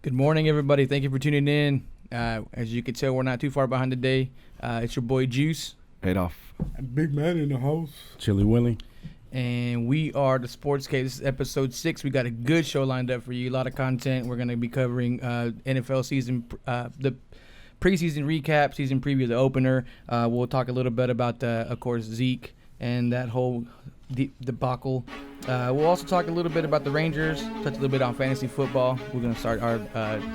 Good morning, everybody. Thank you for tuning in. As you can tell, we're not too far behind today. It's your boy Juice. Adolph. Big man in the house. Chili Willie. And we are DaSportzCave. This is episode 6. We got a good show lined up for you. A lot of content. We're going to be covering NFL season, the preseason recap, season preview, the opener. We'll talk a little bit about, of course, Zeke and that whole debacle. We'll also talk a little bit about the Rangers, touch a little bit on fantasy football. We're going to start our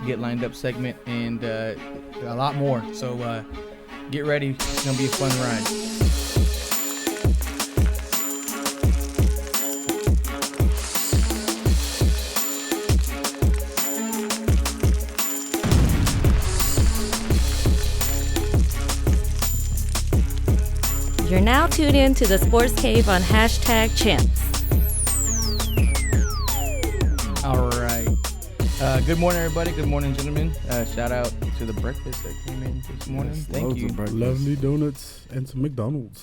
Get Lined Up segment and a lot more. So get ready. It's going to be a fun ride. You're now tuned in to the Sports Cave on #Champs. All right. Good morning, everybody. Good morning, gentlemen. Shout out to the breakfast that came in this morning. Thank you. Lovely donuts and some McDonald's.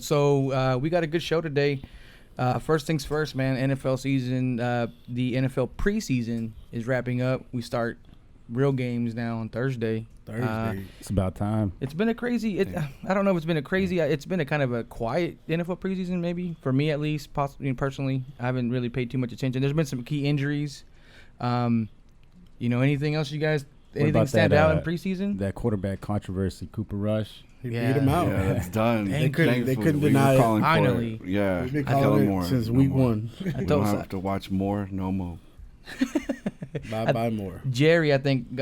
So we got a good show today. First things first, man. NFL season, the NFL preseason is wrapping up. We start real games now on Thursday. It's about time. It's been a crazy. I don't know if it's been a crazy. It's been a kind of a quiet NFL preseason, maybe for me at least. Possibly, personally, I haven't really paid too much attention. There's been some key injuries. Anything else, you guys? Anything stand out in preseason? That quarterback controversy, Cooper Rush. He beat him out. Yeah, that's done. They couldn't deny it. Finally. Yeah, We've been calling it since week one. We don't have to watch more. No more. Bye more. Jerry, I think,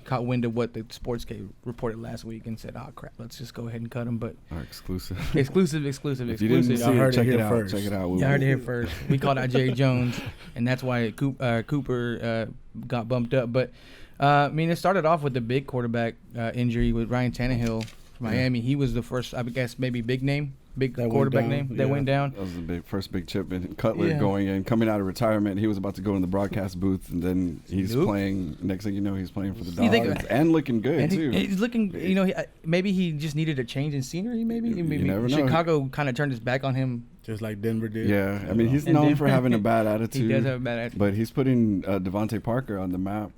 caught wind of what the Sports Cave reported last week and said, "Oh crap, let's just go ahead and cut him." But our exclusive. If you didn't see it, check it out. Check it out. You heard it here first. We called out Jerry Jones, and that's why Cooper got bumped up. But it started off with the big quarterback injury with Ryan Tannehill from Miami. He was the first, I guess, maybe big quarterback name that went down. That was the first big chip. And Cutler going in, coming out of retirement. He was about to go in the broadcast booth, and then he's playing. Next thing you know, he's playing for the Dogs and looking good too. He's looking. Maybe he just needed a change in scenery. Maybe you never know. Chicago kind of turned his back on him. Just like Denver did. Yeah, I mean, he's known for having a bad attitude. He does have a bad attitude. But he's putting Devontae Parker on the map.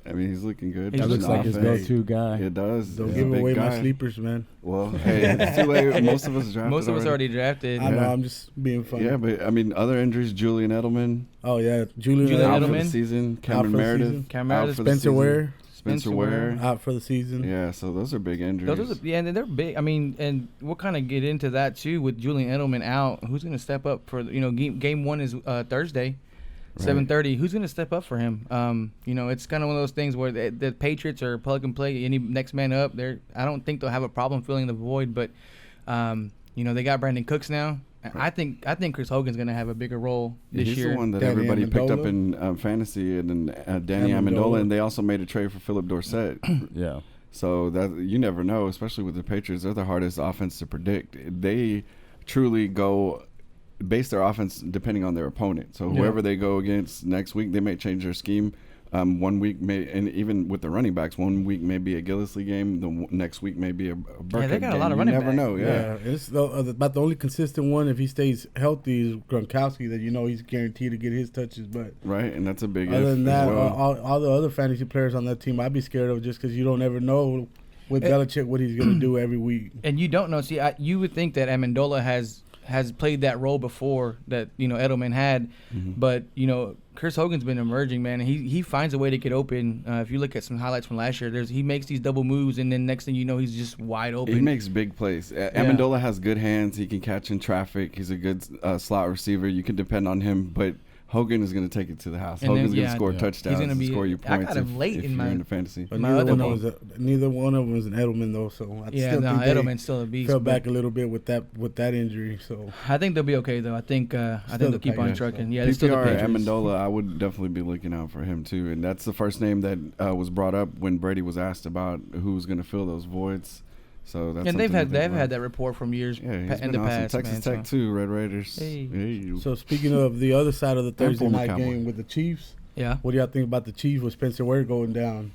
I mean, he's looking good. That looks like his go-to guy. It does. Don't give away my sleepers, man. Well, hey, it's too late. Most of us drafted. Most of us already drafted. I know. I'm just being funny. Yeah, but I mean, other injuries: Julian Edelman. Oh yeah, Julian out Edelman for the season. Cameron Meredith. Out for Spencer Ware. Spencer Ware out for the season. Yeah, so those are big injuries. And they're big. I mean, and we'll kind of get into that too with Julian Edelman out. Who's going to step up for game one is Thursday. 7:30. Who's going to step up for him? It's kind of one of those things where the Patriots are plug and play. Any next man up. I don't think they'll have a problem filling the void, but they got Brandon Cooks now. Right. I think Chris Hogan's going to have a bigger role this year. He's the one that everybody picked up in fantasy, and then Danny Amendola, and they also made a trade for Philip Dorsett. Yeah. So that you never know, especially with the Patriots. They're the hardest offense to predict. They truly base their offense depending on their opponent. So whoever they go against next week, they may change their scheme. 1 week and even with the running backs, 1 week may be a Gillislee game. The next week may be a Burkhead game. They got a lot of running backs. You never know. Yeah. It's about the only consistent one. If he stays healthy, is Gronkowski. That he's guaranteed to get his touches. But right, and that's a big. Other than that, all the other fantasy players on that team, I'd be scared of just because you don't ever know with Belichick what he's going to do every week. And you don't know. See, you would think that Amendola has played that role before that Edelman had, but Chris Hogan's been emerging, man, and he finds a way to get open. If you look at some highlights from last year, he makes these double moves, and then next thing you know, he's just wide open. He makes big plays. Amendola has good hands. He can catch in traffic. He's a good slot receiver. You can depend on him, but Hogan is going to take it to the house. Hogan's going to score touchdowns and score you points. I got him late in the fantasy. But neither one of them was an Edelman though, so I still think Edelman's still a beast. Fell back a little bit with that injury. So I think they'll be okay though. I think they'll keep on trucking. Yeah, PPR still the Patriots. Amendola, I would definitely be looking out for him too, and that's the first name that was brought up when Brady was asked about who's going to fill those voids. So that's and they've had that report from years in the past. Texas Tech too, Red Raiders. Hey. So speaking of the other side of the Thursday night game with the Chiefs, what do y'all think about the Chiefs with Spencer Ware going down?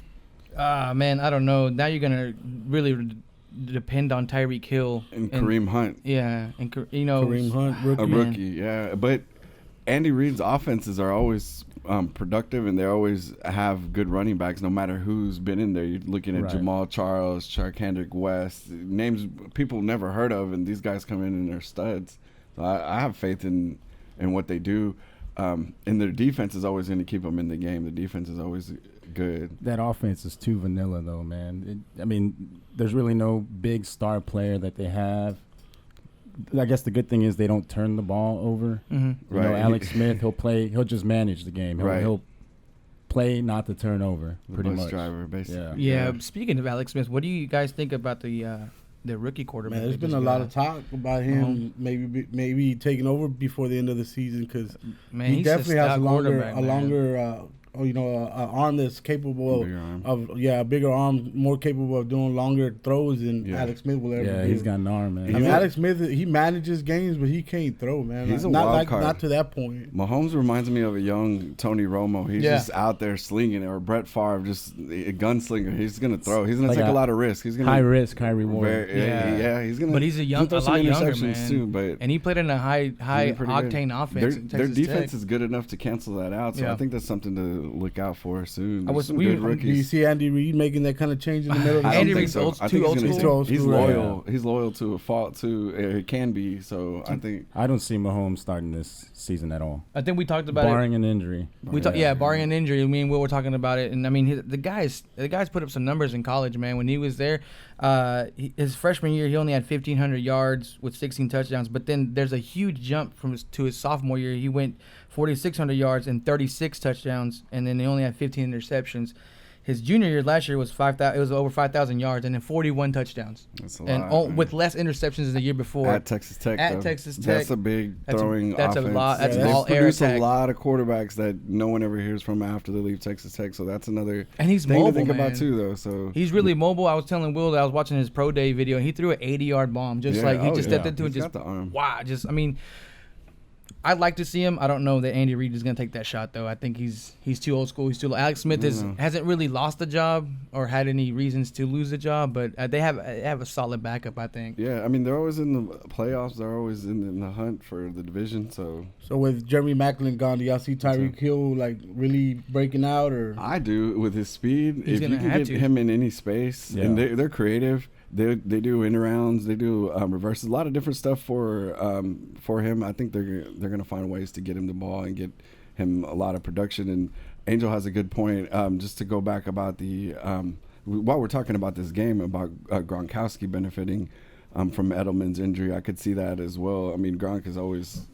Man, I don't know. Now you're gonna really depend on Tyreek Hill and Kareem Hunt. Yeah, and Kareem Hunt, a rookie. Yeah, but Andy Reid's offenses are always productive, and they always have good running backs no matter who's been in there. You're looking at Jamal Charles, Charkandrick West, names people never heard of, and these guys come in and they're studs. So I have faith in what they do. And their defense is always going to keep them in the game. The defense is always good. That offense is too vanilla, though, man. There's really no big star player that they have. I guess the good thing is they don't turn the ball over. Mm-hmm. You know, Alex Smith, he'll just manage the game. He'll play, not to turn over, pretty much. Driver, basically. Yeah. Speaking of Alex Smith, what do you guys think about the rookie quarterback? Man, there's been a lot of talk about him maybe taking over before the end of the season because he definitely has a longer arm that's capable a bigger arm, more capable of doing longer throws than Alex Smith will ever do. Yeah, he's got an arm, man. I mean, Alex Smith, he manages games, but he can't throw, man. He's a wild card. Not to that point. Mahomes reminds me of a young Tony Romo. He's just out there slinging it, or Brett Favre, just a gunslinger. He's going to throw. He's going to take a lot of risk. He's gonna high risk, high reward. He's going to. But he's a lot younger, man. Too, and he played in a high octane offense. Their defense is good enough to cancel that out. So I think that's something to look out for soon. Do you see Andy Reid making that kind of change in the middle of the season? Andy Reid's too old school. He's loyal. He's loyal to a fault too. He can be. So I don't see Mahomes starting this season at all. I think we talked about barring an injury. Barring an injury. I mean, we were talking about it, and I mean, the guys put up some numbers in college, man. When he was there, his freshman year, he only had 1,500 yards with 16 touchdowns. But then there's a huge jump to his sophomore year. He went 4,600 yards and 36 touchdowns, and then they only had 15 interceptions. His junior year last year was over 5,000 yards and then 41 touchdowns. That's a lot, and with less interceptions than the year before. At Texas Tech. That's a big throwing that's offense. A lot. That's all air attack. There's a lot of quarterbacks that no one ever hears from after they leave Texas Tech. So that's another and he's thing mobile, to think man. about too, though. So he's really mobile. I was telling Will that I was watching his pro day video, and he threw an 80-yard bomb, he just stepped into it, just got the arm. Wow, I'd like to see him. I don't know that Andy Reid is going to take that shot, though. I think he's too old school. Alex Smith hasn't really lost the job or had any reasons to lose the job, but they have a solid backup, I think. Yeah, I mean, they're always in the playoffs. They're always in the hunt for the division. So with Jeremy Maclin gone, do y'all see Tyreek Hill really breaking out? Or I do with his speed. He's if you can get him in any space, and they're creative. They do in rounds, they do reverses, a lot of different stuff for him. I think they're gonna find ways to get him the ball and get him a lot of production. And Angel has a good point. Just to go back about while we're talking about this game about Gronkowski benefiting from Edelman's injury, I could see that as well. I mean, Gronk is always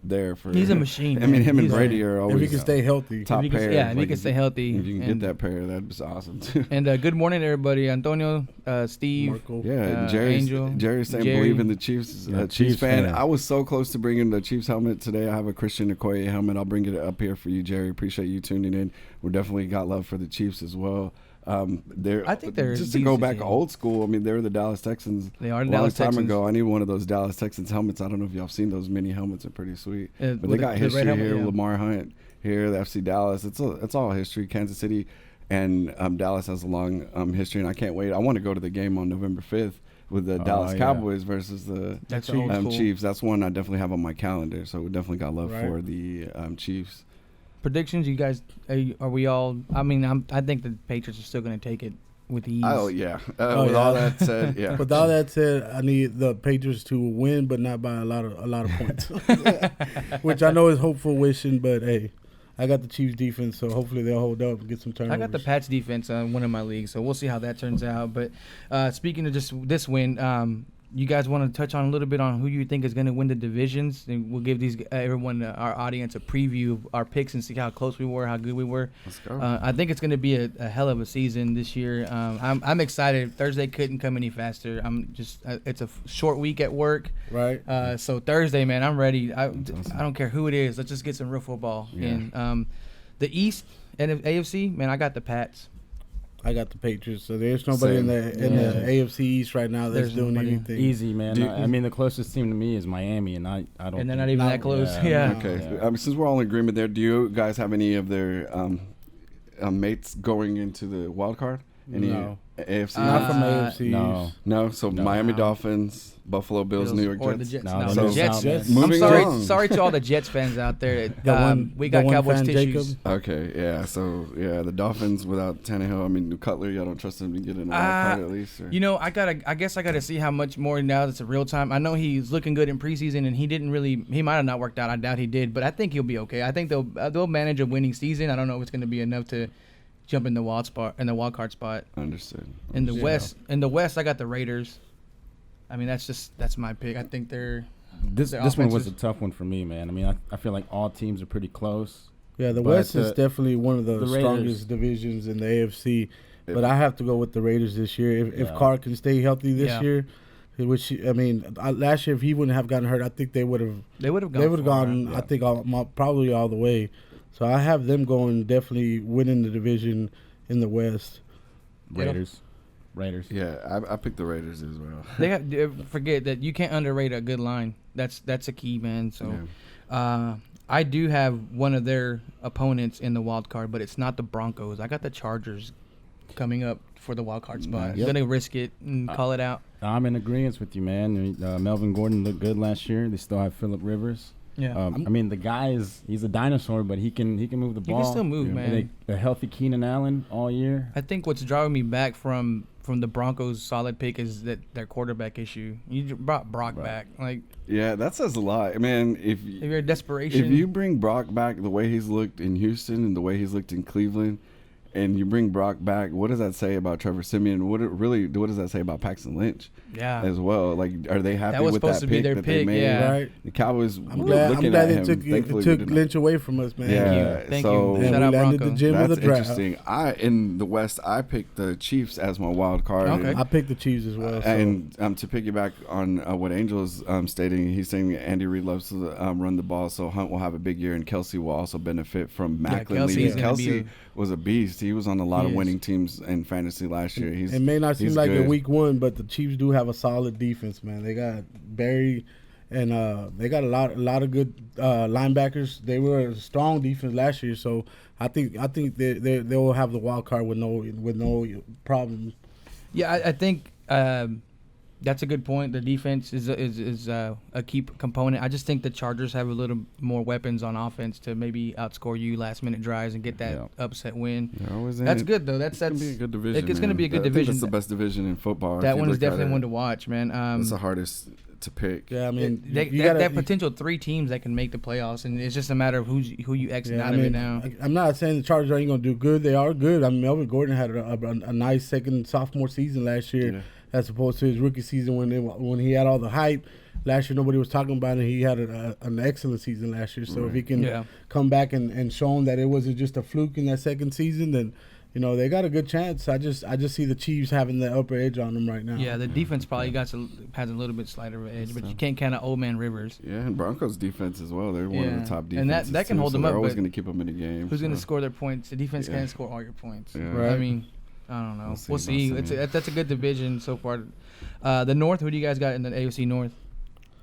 there for. He's a machine. I mean, him and Brady are always. If he can stay healthy, top pair. If he can stay healthy. If you can get that pair, that'd be awesome too. And good morning, everybody. Antonio, Steve, Marco. Jerry's saying believe in the Chiefs. Chiefs fan. I was so close to bringing the Chiefs helmet today. I have a Christian Okoye helmet. I'll bring it up here for you, Jerry. Appreciate you tuning in. We definitely got love for the Chiefs as well. I think they're just to go back old school. I mean, they were the Dallas Texans. They are the Dallas Texans. Time ago. I need one of those Dallas Texans helmets. I don't know if y'all have seen those mini helmets. Are pretty sweet. But they got history here. Lamar Hunt here. The FC Dallas. It's all history. Kansas City and Dallas has a long history, and I can't wait. I want to go to the game on November 5th with the Dallas Cowboys versus the Chiefs. That's one I definitely have on my calendar. So we definitely got love for the Chiefs. Predictions, you guys? Are we all? I mean, I think the Patriots are still going to take it with ease. Oh yeah. All that said, yeah. With all that said, I need the Patriots to win, but not by a lot of points, which I know is hopeful wishing. But hey, I got the Chiefs defense, so hopefully they'll hold up and get some turnovers. I got the Pats defense on one of my leagues, so we'll see how that turns out. But speaking of just this win, you guys want to touch on a little bit on who you think is going to win the divisions? And we'll give everyone, our audience, a preview of our picks and see how close we were, how good we were. Let's go. I think it's going to be a hell of a season this year. I'm excited. Thursday couldn't come any faster. It's a short week at work. Right. So Thursday, man, I'm ready. I don't care who it is. Let's just get some real football. Yeah. And the East and AFC, man, I got the Pats. I got the Patriots, so there's nobody in the AFC East right now that's doing anything. Easy, man. I mean, the closest team to me is Miami, and I don't. And they're not even that close. Yeah. Okay. Since we're all in agreement there, do you guys have any of their mates going into the wild card? Any No. AFC? Not from AFC. No. So Miami Dolphins, Buffalo Bills, New York or Jets. the Jets. No, No, so the Jets. Moving I'm along. sorry to all the Jets fans out there. We the got one Cowboys fan, tissues. Jacob. Okay, yeah. So the Dolphins without Tannehill. I mean, Cutler. Y'all don't trust him to get in a wild card at least. Or? You know, I guess I gotta see how much more now that's a real time. I know he's looking good in preseason, and he might have not worked out. I doubt he did, but I think he'll be okay. I think they'll manage a winning season. I don't know if it's gonna be enough to jump in the wild card spot. Understood. In the West, I got the Raiders. I mean, that's my pick. I think this one was a tough one for me, man. I mean, I feel like all teams are pretty close. Yeah, the West is definitely one of the strongest divisions in the AFC. But I have to go with the Raiders this year. If Carr can stay healthy this year, which I mean, last year if he wouldn't have gotten hurt, I think they would have gone. I think probably all the way. So I have them going definitely winning the division in the West. Raiders. Yeah, I picked the Raiders as well. Forget that you can't underrate a good line. That's a key, man. So I do have one of their opponents in the wild card, but it's not the Broncos. I got the Chargers coming up for the wild card spot. I'm gonna risk it and call it out. I'm in agreement with you, man. Melvin Gordon looked good last year. They still have Phillip Rivers. Yeah, I mean the guy he's a dinosaur, but he can move the ball. He can still move, man. A healthy Keenan Allen all year. I think what's driving me back from the Broncos' solid pick is that their quarterback issue. You brought Brock back, that says a lot, man. If you're in desperation, if you bring Brock back the way he's looked in Houston and the way he's looked in Cleveland, and you bring Brock back, what does that say about Trevor Siemian? What does that say about Paxton Lynch? Yeah, as well. Like, are they happy with that pick that they made? Yeah. Right. The Cowboys. I'm glad they took Lynch away from us, man. Yeah, thank you. Shout out Bronco. The gym of the draft. Interesting. In the West, I picked the Chiefs as my wild card. Okay. I picked the Chiefs as well. And to piggyback on what Angel's stating, he's saying Andy Reid loves to run the ball, so Hunt will have a big year, and Kelsey will also benefit from Macklin leading. Kelsey was a beast. He was on a lot of winning teams in fantasy last year. It may not seem like a week one, but the Chiefs do have a solid defense, man. They got Barry, and they got a lot of good linebackers. They were a strong defense last year, so I think they will have the wild card with no problem. Yeah, I think that's a good point. The defense is a key component. I just think the Chargers have a little more weapons on offense to maybe outscore you last minute drives and get that upset win. That's good though. That's gonna be a good division. It's going to be a good division. That's the best division in football. That one is definitely one to watch, man. It's the hardest to pick. Yeah, I mean, that potential 3 teams that can make the playoffs, and it's just a matter of who you exit out of it now. I'm not saying the Chargers ain't going to do good. They are good. I mean, Melvin Gordon had a nice second sophomore season last year. Yeah. As opposed to his rookie season when he had all the hype. Last year nobody was talking about it. He had an excellent season last year. So if he can come back and show him that it wasn't just a fluke in that second season, then they got a good chance. I just see the Chiefs having the upper edge on them right now. Yeah, the defense probably has a little bit slighter of an edge, but you can't count out old man Rivers. Yeah, and Broncos defense as well. They're one of the top defenses. And that can hold them up. They're always going to keep them in the game. Who's going to score their points? The defense can't score all your points. Yeah. Right. I mean, I don't know. We'll see. That's a good division so far. The North, who do you guys got in the AFC North?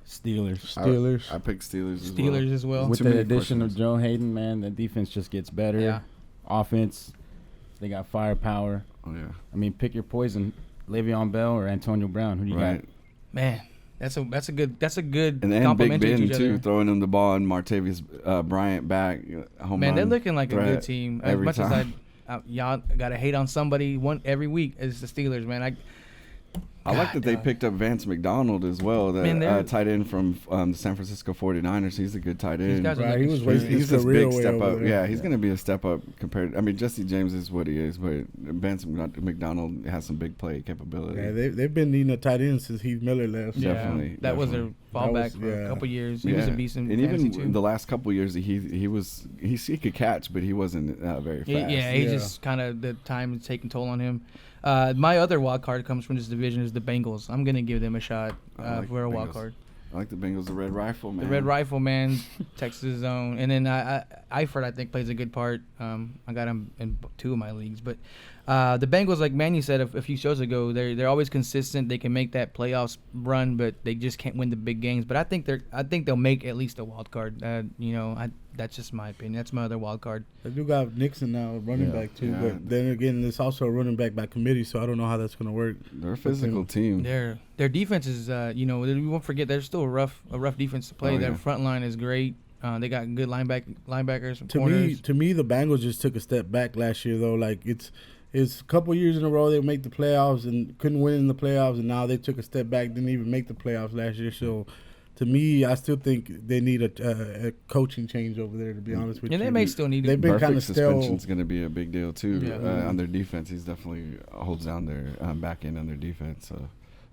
Steelers. I picked Steelers as well. With the addition of Joe Hayden, man, the defense just gets better. Yeah. Offense, they got firepower. Oh, yeah. I mean, pick your poison. Le'Veon Bell or Antonio Brown. Who do you got? Man, that's a good and then Big Ben too, throwing him the ball and Martavius Bryant back. Man, they're looking like a good team. As much time. as y'all gotta hate on somebody every week as the Steelers, man. I like that they picked up Vance McDonald as well, the tight end from the San Francisco 49ers. He's a good tight end. He's a big step up. Yeah, he's going to be a step up compared. I mean, Jesse James is what he is, but Vance McDonald has some big play capability. Yeah, they've been needing a tight end since Heath Miller left. Yeah, definitely. That was their fallback for a couple years. He was a beast in fantasy too. Even the last couple of years, he could catch, but he wasn't very fast. He just kind of the time is taking toll on him. My other wild card comes from this division is the Bengals. I'm gonna give them a shot for a wild card. I like the Bengals, the Red Rifle man. The Red Rifle man, Texas zone, and then Eifert I think plays a good part. I got him in 2 of my leagues, but The Bengals, like Manny said a few shows ago, they're always consistent. They can make that playoffs run, but they just can't win the big games. But I think they'll make at least a wild card. That's just my opinion. That's my other wild card. They do got Nixon now, running back too. Yeah. But then again, it's also a running back by committee, so I don't know how that's going to work. They're a physical team. Their defense is, we won't forget, they're still a rough defense to play. Their front line is great. They got good linebackers. To me, the Bengals just took a step back last year, though. Like it's a couple years in a row they make the playoffs and couldn't win in the playoffs, and now they took a step back, didn't even make the playoffs last year. So, to me, I still think they need a coaching change over there, to be honest with you. And they may still need it. They've been kind of suspension's going to be a big deal, too, on their defense. He's definitely holds down their back end on their defense, so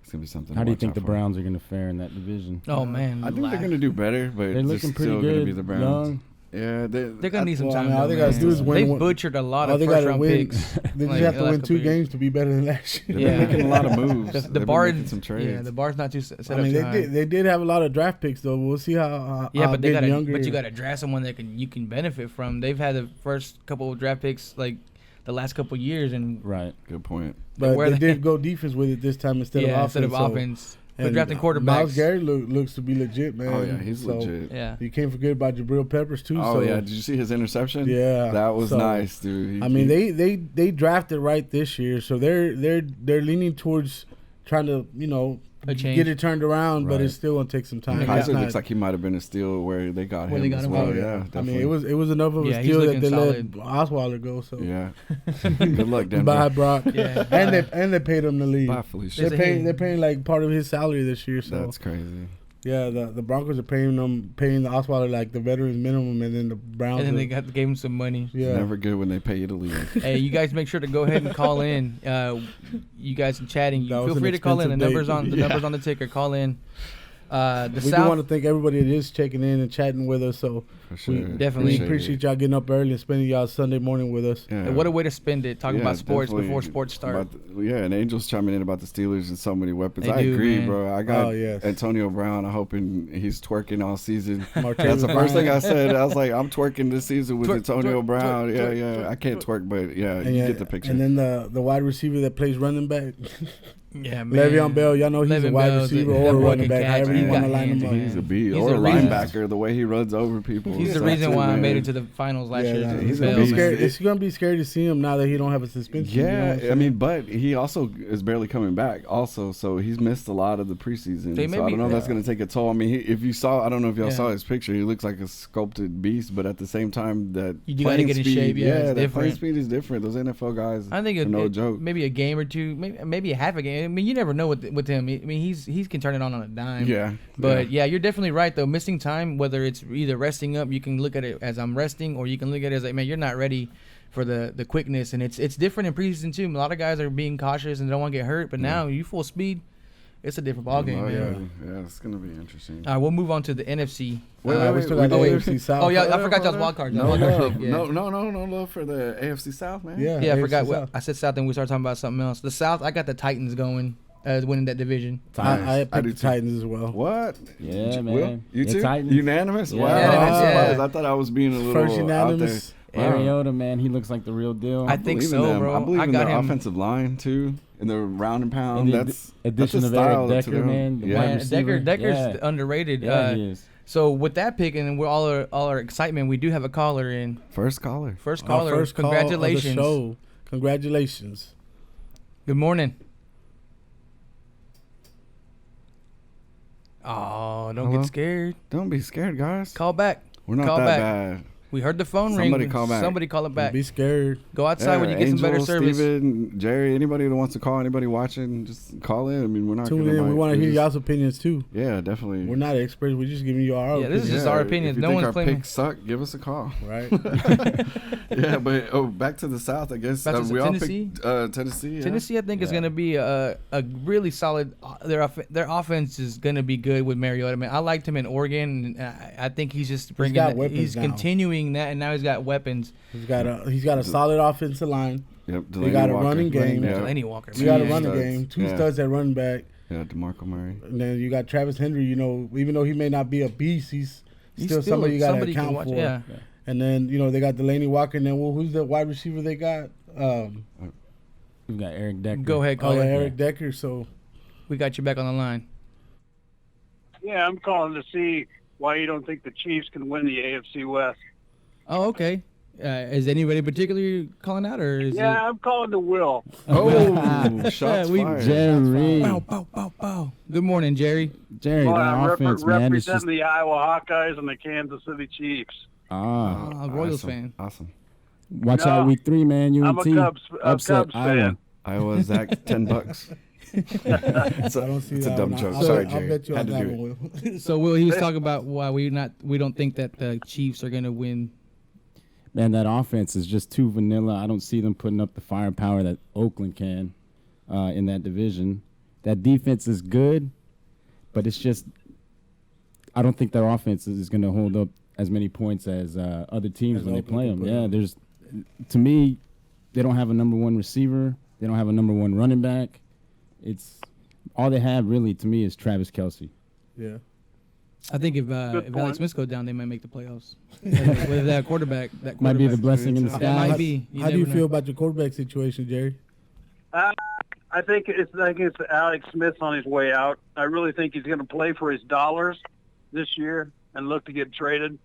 it's going to be something. How do you think the Browns are going to fare in that division? Oh, man. I think they're going to do better, but they're looking pretty good. Going to be the Browns. Young. Yeah, they're gonna need some time. All they gotta do is win. They butchered a lot of first round picks. They just have to win 2 games to be better than last year. They're making a lot of moves. The bar, some trades. Yeah, the bar's not too set up. They did have a lot of draft picks though. We'll see how. But you gotta draft someone that you can benefit from. They've had the first couple of draft picks like the last couple of years, and right. Good point. But they did go defense with it this time instead of offense. They're drafting quarterbacks. Myles Garrett looks to be legit, man. Oh, yeah, he's legit. Yeah. You can't forget about Jabril Peppers, too. Oh, yeah. Did you see his interception? Yeah. That was nice, dude. They drafted right this year, so they're leaning towards trying to, get it turned around, but it's still going to take some time. Kaiser looks like he might have been a steal where they got him as well. Yeah, I mean, it was enough of a steal that they let Osweiler go. So yeah. Good luck, Denver. Bye, Brock. Yeah. and they paid him to leave. Bye, Felicia. They're paying like part of his salary this year. So that's crazy. Yeah, the Broncos are paying the Osweiler like the veterans minimum, and then the Browns. And then gave him some money. Yeah. It's never good when they pay you to leave. Hey, you guys make sure to go ahead and call in. You guys chatting. Feel free to call in. The numbers on the ticker. Call in. We do want to thank everybody that is checking in and chatting with us. So we definitely appreciate y'all getting up early and spending y'all Sunday morning with us. Yeah. And what a way to spend it, talking about sports before sports start. And Angel's chiming in about the Steelers and so many weapons. I agree, man. Bro. I got Antonio Brown. I'm hoping he's twerking all season. That's the first thing I said. I was like, I'm twerking this season with Antonio Brown. I can't twerk, but you get the picture. And then the wide receiver that plays running back. Yeah, man. Le'Veon Bell, y'all know he's a wide receiver or a running back. However you want to line him up. He's a beast. Or a linebacker, the way he runs over people. He's the reason why I made it to the finals last year. He's gonna be scary. It's gonna be scary to see him now that he don't have a suspension. Yeah, I mean, but he also is barely coming back. Also, so he's missed a lot of the preseason. So I don't know if that's gonna take a toll. I mean, if you saw, I don't know if y'all saw his picture. He looks like a sculpted beast, but at the same time, that you gotta get in shape. Yeah, that playing speed is different. Those NFL guys, I think no joke. Maybe a game or two, maybe a half a game. I mean, you never know with him. I mean, he can turn it on a dime. Yeah. But you're definitely right though. Missing time, whether it's either resting up, you can look at it as I'm resting, or you can look at it as like, man, you're not ready for the quickness, and it's different in preseason too. A lot of guys are being cautious and don't want to get hurt, but now you full speed. It's a different ball game, man. Yeah, it's gonna be interesting. All right, we'll move on to the NFC. Wait, AFC South. Oh yeah, I forgot y'all's wild cards. No love for the AFC South, man. Yeah, I forgot. I said South, and we started talking about something else. The South, I got the Titans going. Winning that division. I picked the Titans as well. What? Yeah, man. Will? You too? Titans. Unanimous? Yeah. Wow. Unanimous, I'm surprised. I thought I was being a little first unanimous. out there. Mariota, man, he looks like the real deal. I think so, bro. I believe in their offensive line too, in the round and pound. And that's addition of Eric Decker, man. Decker's underrated. Yeah, he is. So with that pick and with all our excitement, we do have a caller in. First caller. Congratulations. Call of the show. Congratulations. Good morning. Oh, don't get scared. Don't be scared, guys. Call back. We're not that bad. We heard the phone ring. Somebody call back. Somebody call it back. Don't be scared. Go outside when you get some better service. Steven, Jerry, anybody that wants to call, anybody watching, just call in. I mean, we're not tune in. We want to hear y'all's opinions too. Yeah, definitely. We're not experts. We're just giving you our opinions. This is just our opinions. If you no think one's our claiming. picks suck, give us a call. Right. Yeah, but back to the South, I guess. We all picked Tennessee. Yeah. Tennessee, I think, is going to be a really solid. Their offense is going to be good with Mariota. I mean, I liked him in Oregon. And I think he's just bringing. He's continuing that, and now he's got weapons. He's got a solid offensive line. Yep. He got a running game. Delaney Walker. You got a running game. Two studs at running back. Yeah, DeMarco Murray. And then you got Travis Henry. You know, even though he may not be a beast, he's still somebody you got to account for. Yeah. And then they got Delaney Walker. And then who's the wide receiver they got? We've got Eric Decker. Go ahead, caller. Eric Decker. So we got you back on the line. Yeah, I'm calling to see why you don't think the Chiefs can win the AFC West. Oh, okay. Is anybody particularly calling out, or is I'm calling to Will. Oh, shots fired. Jerry. Bow, bow, bow, bow. Good morning, Jerry. Jerry, Well, that I'm offense, man. It's representing just, the Iowa Hawkeyes and the Kansas City Chiefs. Royals awesome. fan. Awesome. watch out week 3, man. I'm UNT a Cubs upset fan. Iowa. Iowa, Zach, $10. I don't see It's that a dumb one. joke. I'll Sorry, I'll Jerry. bet you on Had to that do one, Will. So, Will, he was talking about why we don't think that the Chiefs are going to win. Man, that offense is just too vanilla. I don't see them putting up the firepower that Oakland can in that division. That defense is good, but it's just I don't think their offense is going to hold up as many points as other teams when they play them. Yeah, to me, they don't have a number one receiver. They don't have a number one running back. It's all they have really to me is Travis Kelce. Yeah. I think if Alex Smith goes down, they might make the playoffs. With that quarterback. Might be the blessing in disguise. That might be. How do you feel about your quarterback situation, Jerry? I think it's Alex Smith on his way out. I really think he's going to play for his dollars this year and look to get traded.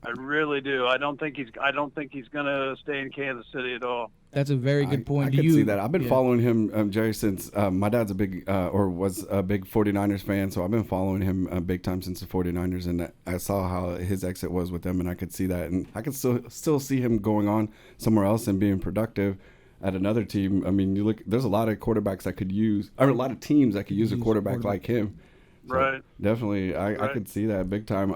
I really do. I don't think he's going to stay in Kansas City at all. That's a very good point. I can see that. I've been following him, Jerry, since my dad's a big was a big 49ers fan, so I've been following him big time since the 49ers, and I saw how his exit was with them, and I could see that, and I could still see him going on somewhere else and being productive at another team. I mean, you look, there's a lot of quarterbacks that could use, or a lot of teams that could use a quarterback like him. So right. Definitely, I could see that big time.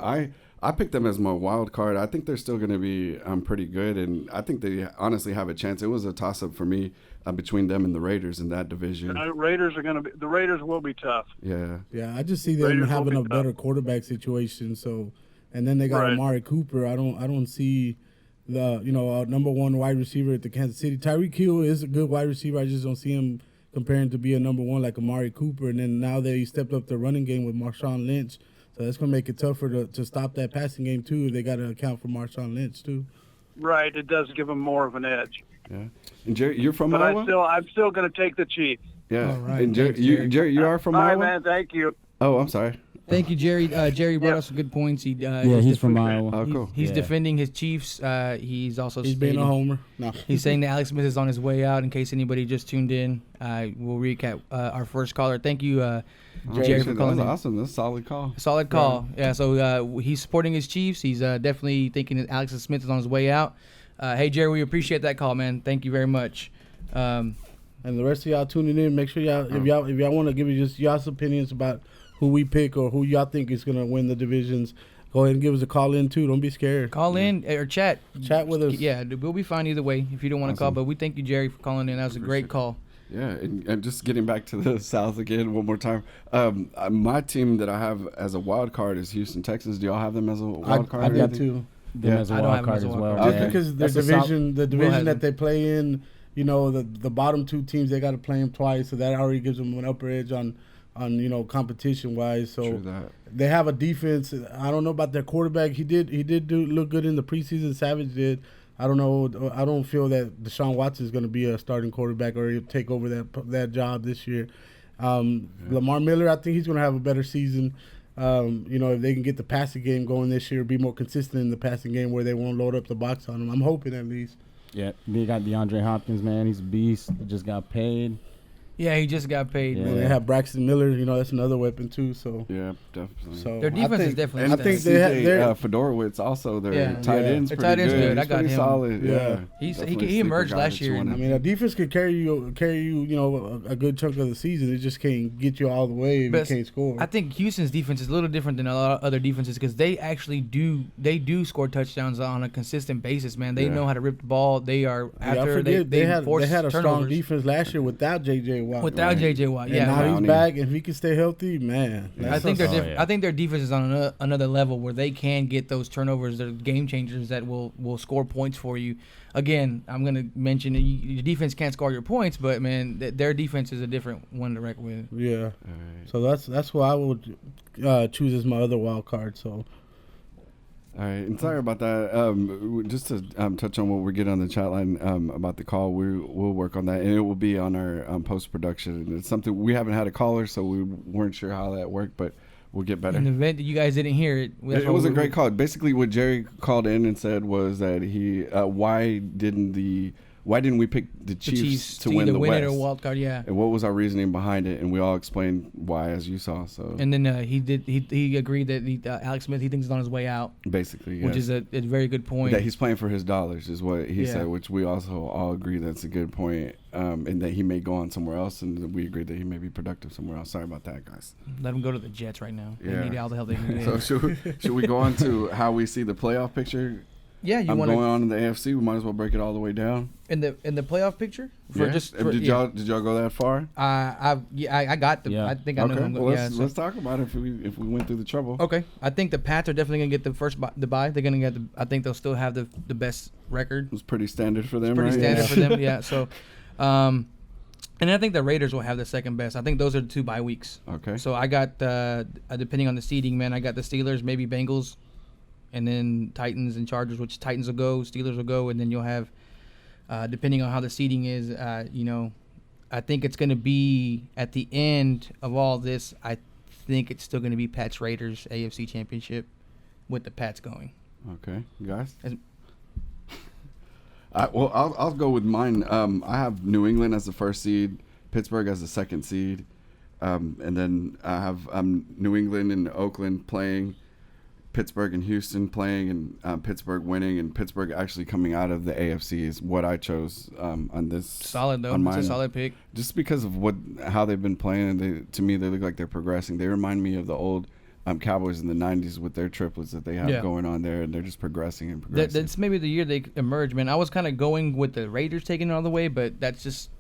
I picked them as my wild card. I think they're still going to be pretty good, and I think they honestly have a chance. It was a toss-up for me between them and the Raiders in that division. The Raiders will be tough. Yeah. Yeah, I just see them having a better quarterback situation. So, and then they got Amari Cooper. I don't see the number one wide receiver at the Kansas City. Tyreek Hill is a good wide receiver. I just don't see him comparing to be a number one like Amari Cooper. And then now they stepped up the running game with Marshawn Lynch. So that's going to make it tougher to stop that passing game, too. They got to account for Marshawn Lynch, too. Right. It does give them more of an edge. Yeah. And Jerry, you're from Iowa? I'm still going to take the Chiefs. Yeah. All right. And Jerry, you are from Iowa? All right, man. Thank you. Oh, I'm sorry. Thank you, Jerry. Jerry brought us some good points. He's from Iowa. Oh, cool. He's defending his Chiefs. He's also being a homer. No. He's saying that Alex Smith is on his way out. In case anybody just tuned in, we'll recap our first caller. Thank you, Jerry, for calling. That was awesome. That's a solid call. Solid call. Yeah. So he's supporting his Chiefs. He's definitely thinking that Alex Smith is on his way out. Hey, Jerry, we appreciate that call, man. Thank you very much. And the rest of y'all tuning in, make sure if y'all want to give me just y'all's opinions about who we pick or who y'all think is going to win the divisions, go ahead and give us a call in, too. Don't be scared. Call in or chat. Chat with us. Yeah, we'll be fine either way if you don't want to call. But we thank you, Jerry, for calling in. That was a great call. Yeah, and just getting back to the South again one more time. My team that I have as a wild card is Houston Texans. Do y'all have them as a wild card? I've got two. As a wild card as well. Just because the division that they play in, the bottom two teams, they got to play them twice, so that already gives them an upper edge on competition wise. So they have a defense. I don't know about their quarterback. He did look good in the preseason. Savage did. I don't know. I don't feel that Deshaun Watson is going to be a starting quarterback or he'll take over that job this year. Lamar Miller, I think he's going to have a better season. If they can get the passing game going this year, be more consistent in the passing game where they won't load up the box on him. I'm hoping at least. Yeah, they got DeAndre Hopkins, man. He's a beast. He just got paid. Yeah, he just got paid. Yeah. They have Braxton Miller. That's another weapon too. So yeah, definitely. So their defense is definitely. I think Fedorowicz also. Their tight ends. Their tight ends good. I got him. Solid. Yeah. He emerged last year. I mean, a defense could carry you. A good chunk of the season. It just can't get you all the way if you can't score. I think Houston's defense is a little different than a lot of other defenses because they actually do score touchdowns on a consistent basis. Man, they know how to rip the ball. They are after they had a strong defense last year without J.J. Watt. J.J. Watt, and now he's back, and if he can stay healthy, man. I think their defense is on another level where they can get those turnovers, they're game changers that will score points for you. Again, I'm going to mention your defense can't score your points, but man, their defense is a different one to reckon with. Yeah, so that's what I would choose as my other wild card. So All right, and sorry about that. Just to touch on what we're getting on the chat line about the call, we'll work on that, and it will be on our post-production. It's something we haven't had a caller, so we weren't sure how that worked, but we'll get better. In the event that you guys didn't hear it, it was a great call. Basically, what Jerry called in and said was that why didn't we pick the Chiefs to win the West? Or wild card, yeah. And what was our reasoning behind it? And we all explained why, as you saw. So. And then he agreed that Alex Smith, he thinks is on his way out. Basically, which is a very good point. That he's playing for his dollars is what he said, which we also all agree that's a good point. And that he may go on somewhere else, and we agree that he may be productive somewhere else. Sorry about that, guys. Let him go to the Jets right now. Yeah. They need all the help they can get. So should we go on to how we see the playoff picture? Yeah, I'm going on in the AFC. We might as well break it all the way down. In the playoff picture? Did y'all go that far? I got the. Yeah. I think I know. Okay, well, let's talk about it if we went through the trouble. Okay, I think the Pats are definitely gonna get the bye. They're gonna get I think they'll still have the best record. It was pretty standard for them. It's pretty standard for them. Yeah. So, and I think the Raiders will have the second best. I think those are the 2 bye weeks. Okay. So I got depending on the seeding, man, I got the Steelers, maybe Bengals. And then Titans and Chargers, which Titans will go, Steelers will go, and then you'll have, depending on how the seeding is, I think it's going to be at the end of all this. I think it's still going to be Pats Raiders AFC Championship, with the Pats going. Okay, guys. I'll go with mine. I have New England as the first seed, Pittsburgh as the second seed, and then I have New England and Oakland playing. Pittsburgh and Houston playing, and Pittsburgh winning, and Pittsburgh actually coming out of the AFC is what I chose on this. Solid though, it's a solid pick. Just because of how they've been playing, to me they look like they're progressing. They remind me of the old Cowboys in the '90s with their triplets that they have going on there, and they're just progressing and progressing. That's maybe the year they emerge, man. I was kind of going with the Raiders taking it all the way, but that's just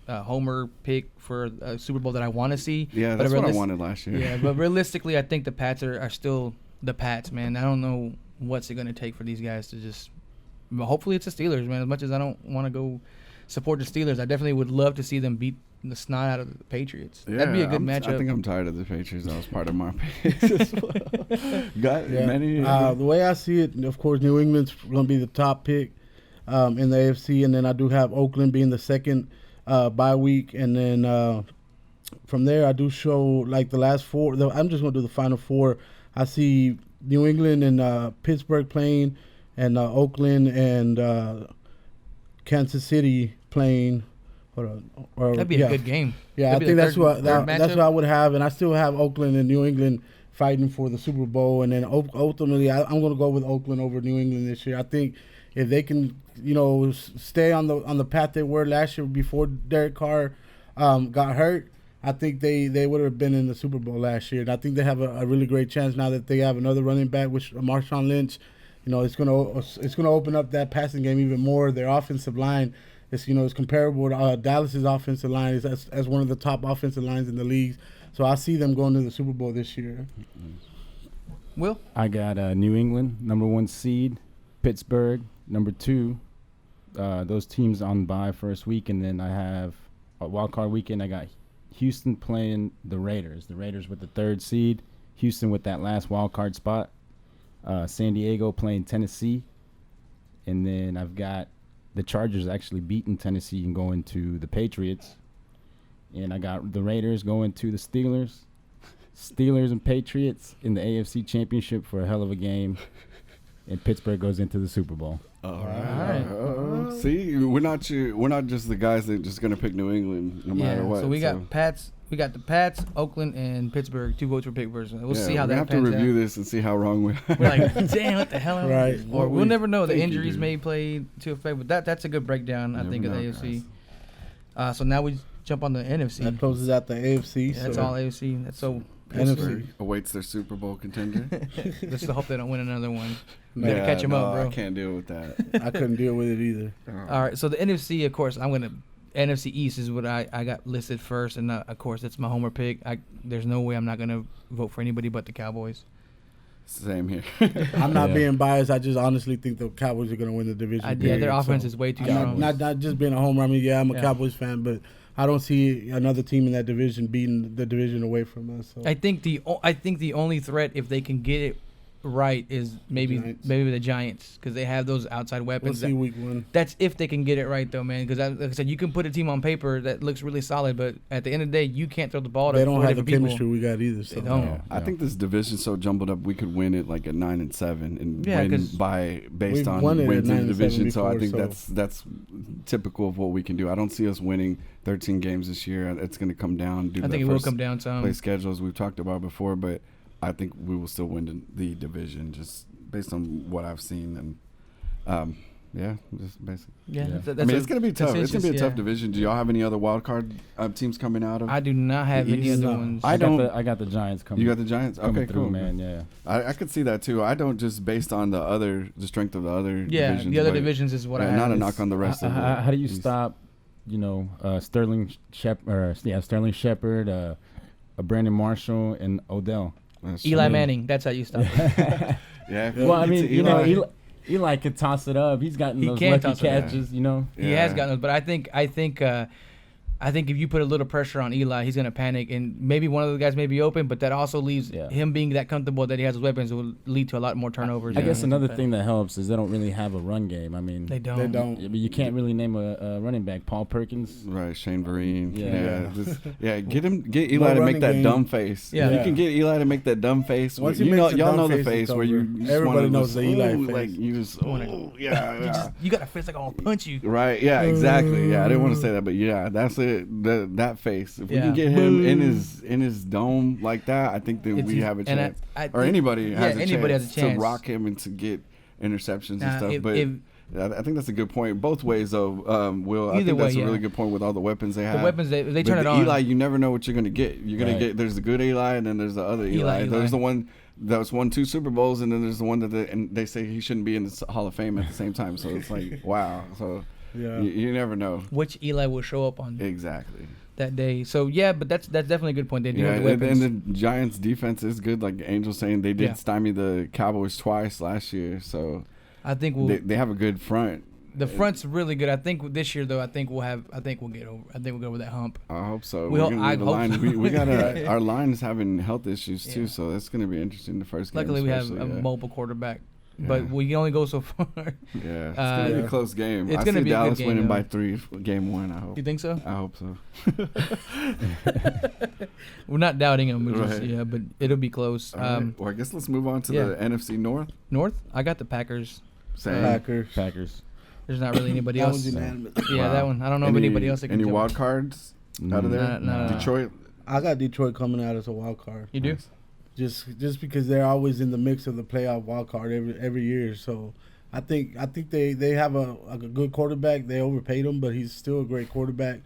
a homer pick for a Super Bowl that I want to see. Yeah, that's what I wanted last year. Yeah, but realistically, I think the Pats are still the Pats, man. I don't know what's it going to take for these guys to just. Hopefully, it's the Steelers, man. As much as I don't want to go support the Steelers, I definitely would love to see them beat the snot out of the Patriots. Yeah, that'd be a good matchup. I think I'm tired of the Patriots. That was part of my picks as well. The way I see it, of course, New England's going to be the top pick in the AFC, and then I do have Oakland being the second bye week, and then from there I do show like the last 4. I'm just going to do the final 4. I see New England and Pittsburgh playing, and Oakland and Kansas City playing. That'd be a good game. Yeah, I think that's what I would have, and I still have Oakland and New England fighting for the Super Bowl, and then ultimately I'm going to go with Oakland over New England this year. I think if they can, stay on the path they were last year before Derek Carr got hurt. I think they would have been in the Super Bowl last year, and I think they have a really great chance now that they have another running back, which Marshawn Lynch. It's gonna open up that passing game even more. Their offensive line is comparable to Dallas's offensive line as one of the top offensive lines in the league. So I see them going to the Super Bowl this year. Will? I got New England, number 1 seed, Pittsburgh, number 2. Those teams on bye first week, and then I have a wild card weekend. I got Houston playing the Raiders. The Raiders with the 3rd seed. Houston with that last wild card spot. San Diego playing Tennessee. And then I've got the Chargers actually beating Tennessee and going to the Patriots. And I got the Raiders going to the Steelers. Steelers and Patriots in the AFC Championship for a hell of a game. And Pittsburgh goes into the Super Bowl. All right. See, we're not just the guys that just gonna pick New England no matter what. So we got Pats. We got the Pats, Oakland, and Pittsburgh. 2 votes for Pittsburgh. We'll see how that pans out. We have to review this and see how wrong we are. We're like, damn, what the hell? Right. Or we'll never know. The injuries may play to effect, but that's a good breakdown, I think, of the AFC. So now we jump on the NFC. That closes out the AFC. That's all AFC. That's so. NFC awaits their Super Bowl contender. Let's hope they don't win another one. Better catch them up, bro. I can't deal with that. I couldn't deal with it either. All right, so the NFC, of course, NFC East is what I got listed first, and of course, it's my homer pick. There's no way I'm not going to vote for anybody but the Cowboys. Same here. I'm not being biased. I just honestly think the Cowboys are going to win the division. Their offense is way too strong. Not just being a homer. I mean, I'm a Cowboys fan, but I don't see another team in that division beating the division away from us. So. I think the only threat, if they can get it right is maybe the Giants because they have those outside weapons. We'll see week 1. That's if they can get it right, though, man. Because like I said, you can put a team on paper that looks really solid, but at the end of the day, you can't throw the ball to They don't have the people. chemistry we got either. So. They don't. Yeah. I think this division's so jumbled up. We could win it like at 9-7 and win based on wins in the division. So I think that's typical of what we can do. I don't see us winning 13 games this year. It's going to come down. I think it will come down some. Play schedules we've talked about before, but I think we will still win the division just based on what I've seen and just basically. Yeah. It's going to be tough. It's going to be a tough division. Do y'all have any other wild card teams coming out of? I do not have any other ones. I got the Giants coming. You got the Giants? Okay, through, cool, man. Yeah. I could see that too. I don't just based on the strength of the other divisions. The other divisions is what I have. Not a knock on the rest of it. How do you stop, Sterling Shepard, Brandon Marshall, and Odell? Eli Manning. That's how you stop it. Yeah. Well, I mean, Eli can toss it up. He's gotten those lucky catches, He has gotten those, but I think if you put a little pressure on Eli, he's going to panic, and maybe one of the guys may be open, but that also leaves him being that comfortable that he has his weapons will lead to a lot more turnovers. I guess another thing that helps is they don't really have a run game. I mean, they don't. But you can't really name a running back. Paul Perkins. Right, Shane Vereen. Get Eli to make that dumb face. Yeah. You can get Eli to make that dumb face. Once y'all know the face where you just everybody knows the Eli face. Like you just, you got a face like I'll punch you. Right, yeah, exactly. Yeah, I didn't want to say that, but yeah, that's it. That face. If we can get him in his dome like that, I think that we have a chance. Anybody has a chance to rock him and to get interceptions and stuff. But I think that's a good point. Both ways, though, Will. I think that's a really good point with all the weapons they have. The weapons, they turn it on. Eli, you never know what you're going to get. You're going to get, there's the good Eli, and then there's the other Eli. There's the one that's won 2 Super Bowls, and then there's the one that they say he shouldn't be in the Hall of Fame at the same time. So it's like, wow. So you never know. Which Eli will show up on. Exactly. That day. So, but that's definitely a good point. They do have the weapons. And the Giants' defense is good. Like Angel's saying, they did stymie the Cowboys twice last year. So I think they have a good front. The front's really good. I think this year, though, we'll get over. I think we'll go over that hump. I hope so. We got our line is having health issues too, so that's going to be interesting. The first game. Luckily, we have a mobile quarterback. But we can only go so far. Yeah, it's going to be a close game. It's going to be Dallas a good game, winning by 3 game 1, I hope. You think so? I hope so. We're not doubting him. But it'll be close. Right. Well, I guess let's move on to the NFC North. North? I got the Packers. Same. Packers. There's not really anybody else. That one's unanimous. Yeah, that one. I don't know of anybody else that can Any wild cards out of there? No. Detroit? I got Detroit coming out as a wild card. You do? Nice. Just because they're always in the mix of the playoff wild card every year, so I think they have a good quarterback. They overpaid him, but he's still a great quarterback.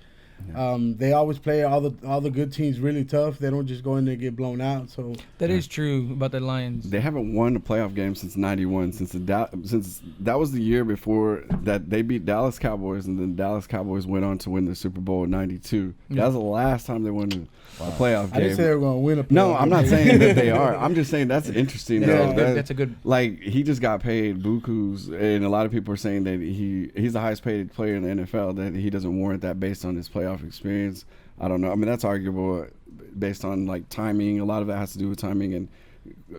Yeah. They always play all the good teams really tough. They don't just go in there and get blown out. So that is true about the Lions. They haven't won a playoff game since '91. Since that was the year before that they beat Dallas Cowboys, and then Dallas Cowboys went on to win the Super Bowl in '92. That was the last time they won a playoff game. I didn't say they were going to win a playoff No, I'm not saying that they are. I'm just saying that's interesting. That's a good. Like, he just got paid bukus, and a lot of people are saying that he's the highest paid player in the NFL, that he doesn't warrant that based on his playoff experience. I don't know. I mean, that's arguable based on like timing. A lot of that has to do with timing and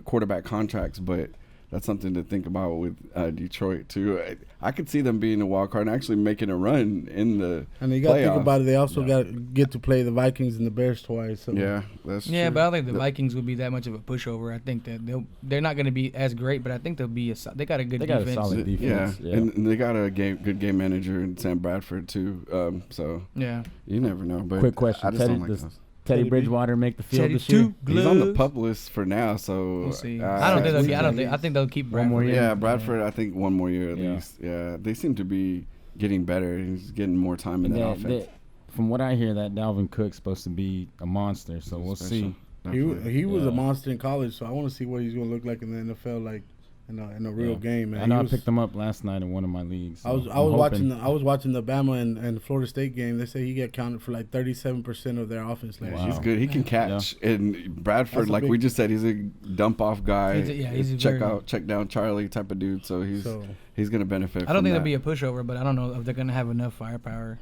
quarterback contracts, but that's something to think about with Detroit too. I could see them being a wild card and actually making a run in the and you got to think about it. They also got to get to play the Vikings and the Bears twice. So. Yeah, that's true. But I don't think the Vikings would be that much of a pushover. I think that they're not going to be as great, but I think they'll be they got a good defense. Got a solid defense. Yeah, and they got a good game manager in Sam Bradford too. So you never know. But quick question: I just don't like those. Teddy Bridgewater make the field this year? He's on the pup list for now, so we'll see. I don't think they'll get. I think they'll keep Bradford. 1 more year. Yeah, Bradford. I think 1 more year at least. Yeah, they seem to be getting better. He's getting more time in that offense. From what I hear, that Dalvin Cook's supposed to be a monster, so we'll see. He was a monster in college, so I want to see what he's going to look like in the NFL, like in a real game. Man. I know I picked him up last night in one of my leagues. So I was watching the Bama and Florida State game. They say he got counted for like 37% of their offense last year. He's good. He can catch. Yeah. And Bradford, like we just said, he's a dump off guy. He's check down Charlie type of dude. So he's going to benefit. I don't think there'll be a pushover, but I don't know if they're going to have enough firepower.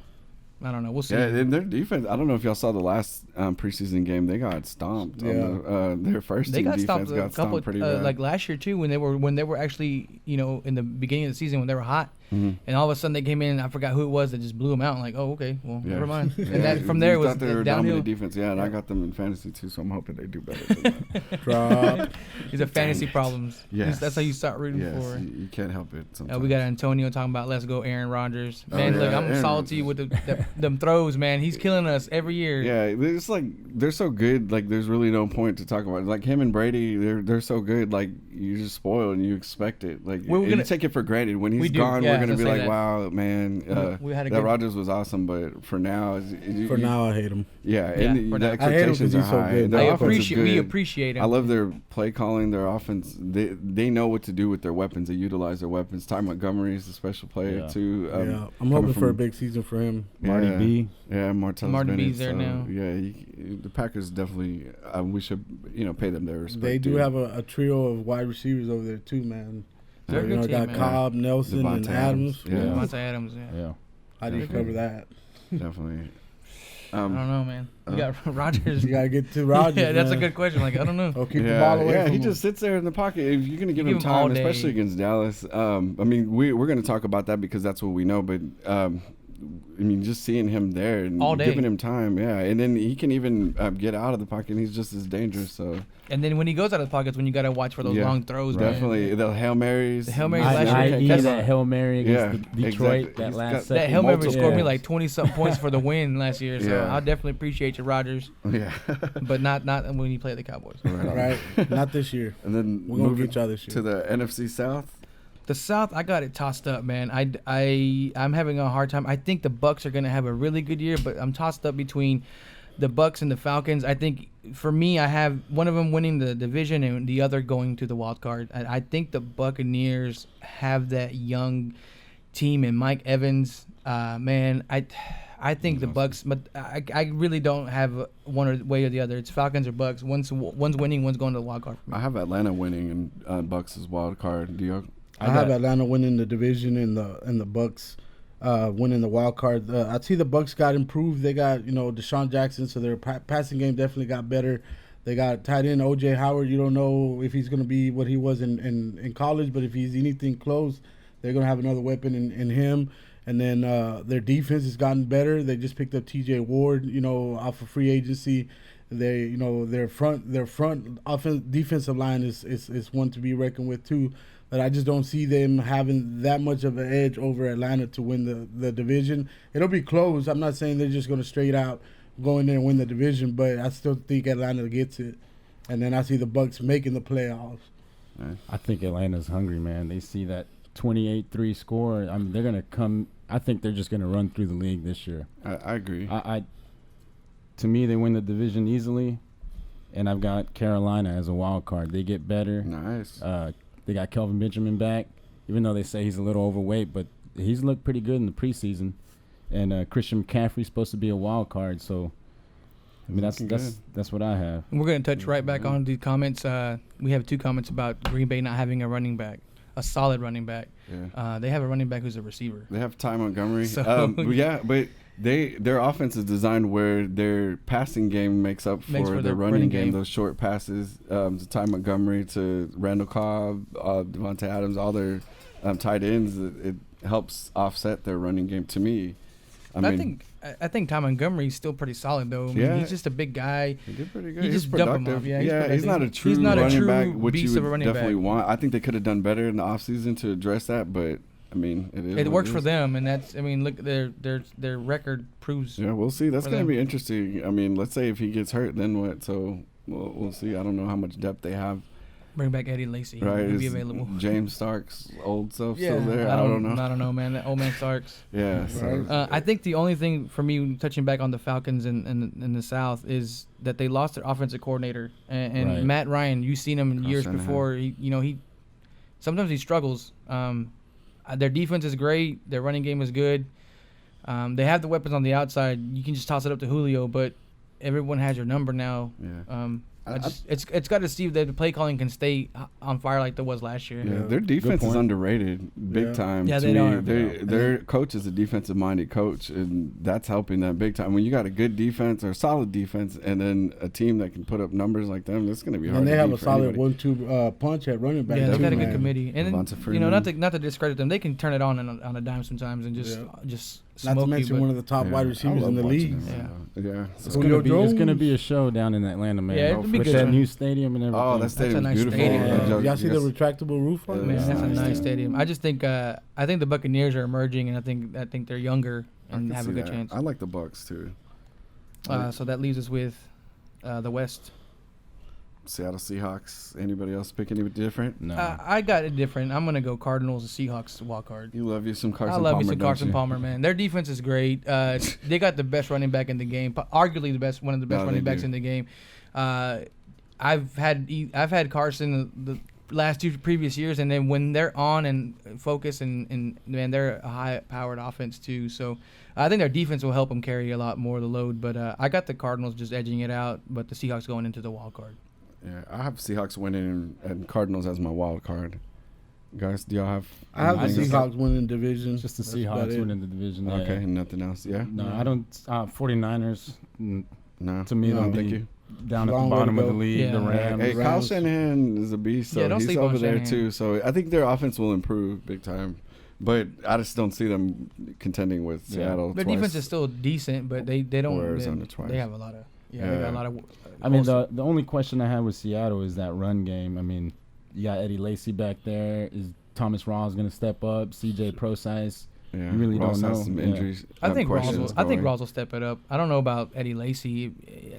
I don't know. We'll see. Yeah, and their defense. I don't know if y'all saw the last preseason game. They got stomped. Yeah. Their first They team got defense got stomped pretty bad. like last year too, when they were actually, in the beginning of the season when they were hot, and all of a sudden they came in. I forgot who it was that just blew them out. I'm like, oh, okay, well, never mind. And that from there was their downhill. dominant defense. Yeah, and I got them in fantasy too, so I'm hoping they do better than that. Drop. These are fantasy problems. Yes. That's how you start rooting for. You can't help it. Sometimes. We got Antonio talking about let's go Aaron Rodgers. Man, look, I'm Aaron salty with them throws, man. He's killing us every year. Yeah, it's like they're so good. Like there's really no point to talk about it. Like him and Brady, they're so good. Like you just spoil and you expect it. Like you take it for granted. When he's gone, we're gonna be like, wow, man, we had that Rodgers was awesome. But for now, I hate him. Yeah, and the expectations are high. We appreciate him. I love their play calling, their offense. They know what to do with their weapons. They utilize their weapons. Ty Montgomery is a special player too. I'm hoping for a big season for him. Marty B. Yeah, Marty B's there now. Yeah, the Packers definitely. We should pay them their respect. They do have a trio of wide receivers over there too, man. They're a good team, got man. Cobb, Nelson, Devontae and Adams. Yeah. Devontae Adams. Yeah. How do you cover that? Definitely. I don't know, man. We got Rodgers. You gotta get to Rodgers. Yeah, that's a good question. Like I don't know. Keep the ball away. Yeah, he just sits there in the pocket. If you're gonna give him time, especially against Dallas. I mean, we're gonna talk about that because that's what we know. But I mean, just seeing him there and giving him time, and then he can even get out of the pocket. And he's just as dangerous. So. And then when he goes out of the pockets, when you gotta watch for those long throws, definitely man. The Hail Marys. The Hail Marys last year. That Hail Mary against Detroit. Exactly. That last second. That Hail Mary scored me like 20-something points for the win last year. So I definitely appreciate you, Rodgers. Yeah. But not when you play the Cowboys. Right. Not this year. And then we're gonna get y'all this year to the NFC South. The South, I got it tossed up, man. I'm having a hard time. I think the Bucs are gonna have a really good year, but I'm tossed up between the Bucs and the Falcons. I think for me, I have one of them winning the division and the other going to the wild card. I think the Buccaneers have that young team and Mike Evans. Man, I think the Bucs, but I really don't have one way or the other. It's Falcons or Bucs. One's winning, one's going to the wild card. I have Atlanta winning and Bucs as wild card. Do you? I have Atlanta winning the division and the Bucs winning the wild card. I see the Bucs got improved. They got Deshaun Jackson, so their passing game definitely got better. They got tight end O.J. Howard. You don't know if he's going to be what he was in college, but if he's anything close, they're going to have another weapon in him. And then their defense has gotten better. They just picked up T.J. Ward, off of free agency. They, their front defensive line is one to be reckoned with too. But I just don't see them having that much of an edge over Atlanta to win the division. It'll be close. I'm not saying they're just going to straight out go in there and win the division, but I still think Atlanta gets it. And then I see the Bucs making the playoffs. I think Atlanta's hungry, man. They see that 28-3 score. I mean, they're going to come. I think they're just going to run through the league this year. I agree. To me, they win the division easily, and I've got Carolina as a wild card. They get better. Nice. They got Kelvin Benjamin back, even though they say he's a little overweight, but he's looked pretty good in the preseason. And Christian McCaffrey's supposed to be a wild card, so I mean that's what I have. We're gonna touch right back on the comments. We have 2 comments about Green Bay not having a running back, a solid running back. Yeah. They have a running back who's a receiver. They have Ty Montgomery. So, but their offense is designed where their passing game makes up for their running game. Those short passes to Ty Montgomery, to Randall Cobb, Devontae Adams, all their tight ends. It helps offset their running game to me. I think Ty Montgomery's still pretty solid though. I mean, he's just a big guy. He did pretty good. You just dump him off. Yeah, he's not a true running back, which you would definitely want. I think they could have done better in the offseason to address that, but I mean, it works for them, and that's. I mean, look, their record proves. Yeah, we'll see. That's going to be interesting. I mean, let's say if he gets hurt, then what? So we'll see. I don't know how much depth they have. Bring back Eddie Lacy. Right, he'll be available. James Stark's old self still there. I don't know. I don't know, man. That old man Starks. Yeah. So. I think the only thing for me, touching back on the Falcons in the South, is that they lost their offensive coordinator and Matt Ryan. You've seen him in years before. He sometimes he struggles. Their defense is great. Their running game is good. They have the weapons on the outside. You can just toss it up to Julio, but everyone has your number now. Yeah. It's got to see if the play calling can stay on fire like it was last year. Yeah, their defense is underrated big time. Yeah, to they me. are. Their coach is a defensive-minded coach, and that's helping them big time. When you got a good defense or solid defense, and then a team that can put up numbers like them, it's going to be hard. And they to have beat a for solid anybody. 1-2 punch at running back. Yeah, they've got a good man. committee, and Devonta then, Freeman. not to discredit them, they can turn it on a dime sometimes and just Not to mention one of the top wide receivers in the league. Yeah. It's gonna be a show down in Atlanta, man. Yeah, it'll be with good. that new stadium and everything. Oh, that stadium's nice beautiful. stadium. Y'all see the retractable roof on it? Man, that's a nice nice stadium. I just think the Buccaneers are emerging, and I think they're younger and have a good chance. I like the Bucs too. So that leaves us with the West. Seattle Seahawks. Anybody else pick any different? No. I got it different. I'm gonna go Cardinals and Seahawks wild card. You love you some Carson I love Palmer, me some don't Carson you? Palmer, man. Their defense is great. They got the best running back in the game, arguably one of the best running backs in the game. I've had Carson the last two previous years, and then when they're on and focus and man, they're a high-powered offense too. So I think their defense will help them carry a lot more of the load. But I got the Cardinals just edging it out, but the Seahawks going into the wild card. Yeah, I have Seahawks winning and Cardinals as my wild card. Guys, do y'all have? I have the Seahawks winning division. Just the Seahawks winning the division. Okay, Yeah. nothing else. Yeah. No, I don't. 49ers. No. To me, no, they'll thank be you. down at Long the way bottom to of the go. league. Yeah. The Rams. Hey, Kyle Shanahan is a beast, so don't he's sleep over on there Shanahan. too. So I think their offense will improve big time. But I just don't see them contending with Seattle. Their twice. defense is still decent, but they don't. Or Arizona twice. They have a lot of. They got a lot of. I mean, the only question I have with Seattle is that run game. I mean, you got Eddie Lacy back there. Is Thomas Rawls going to step up? CJ Prosise. Yeah, You really Ross don't has know. some Yeah. injuries. I think questions Rawls going. will step it up. I don't know about Eddie Lacy.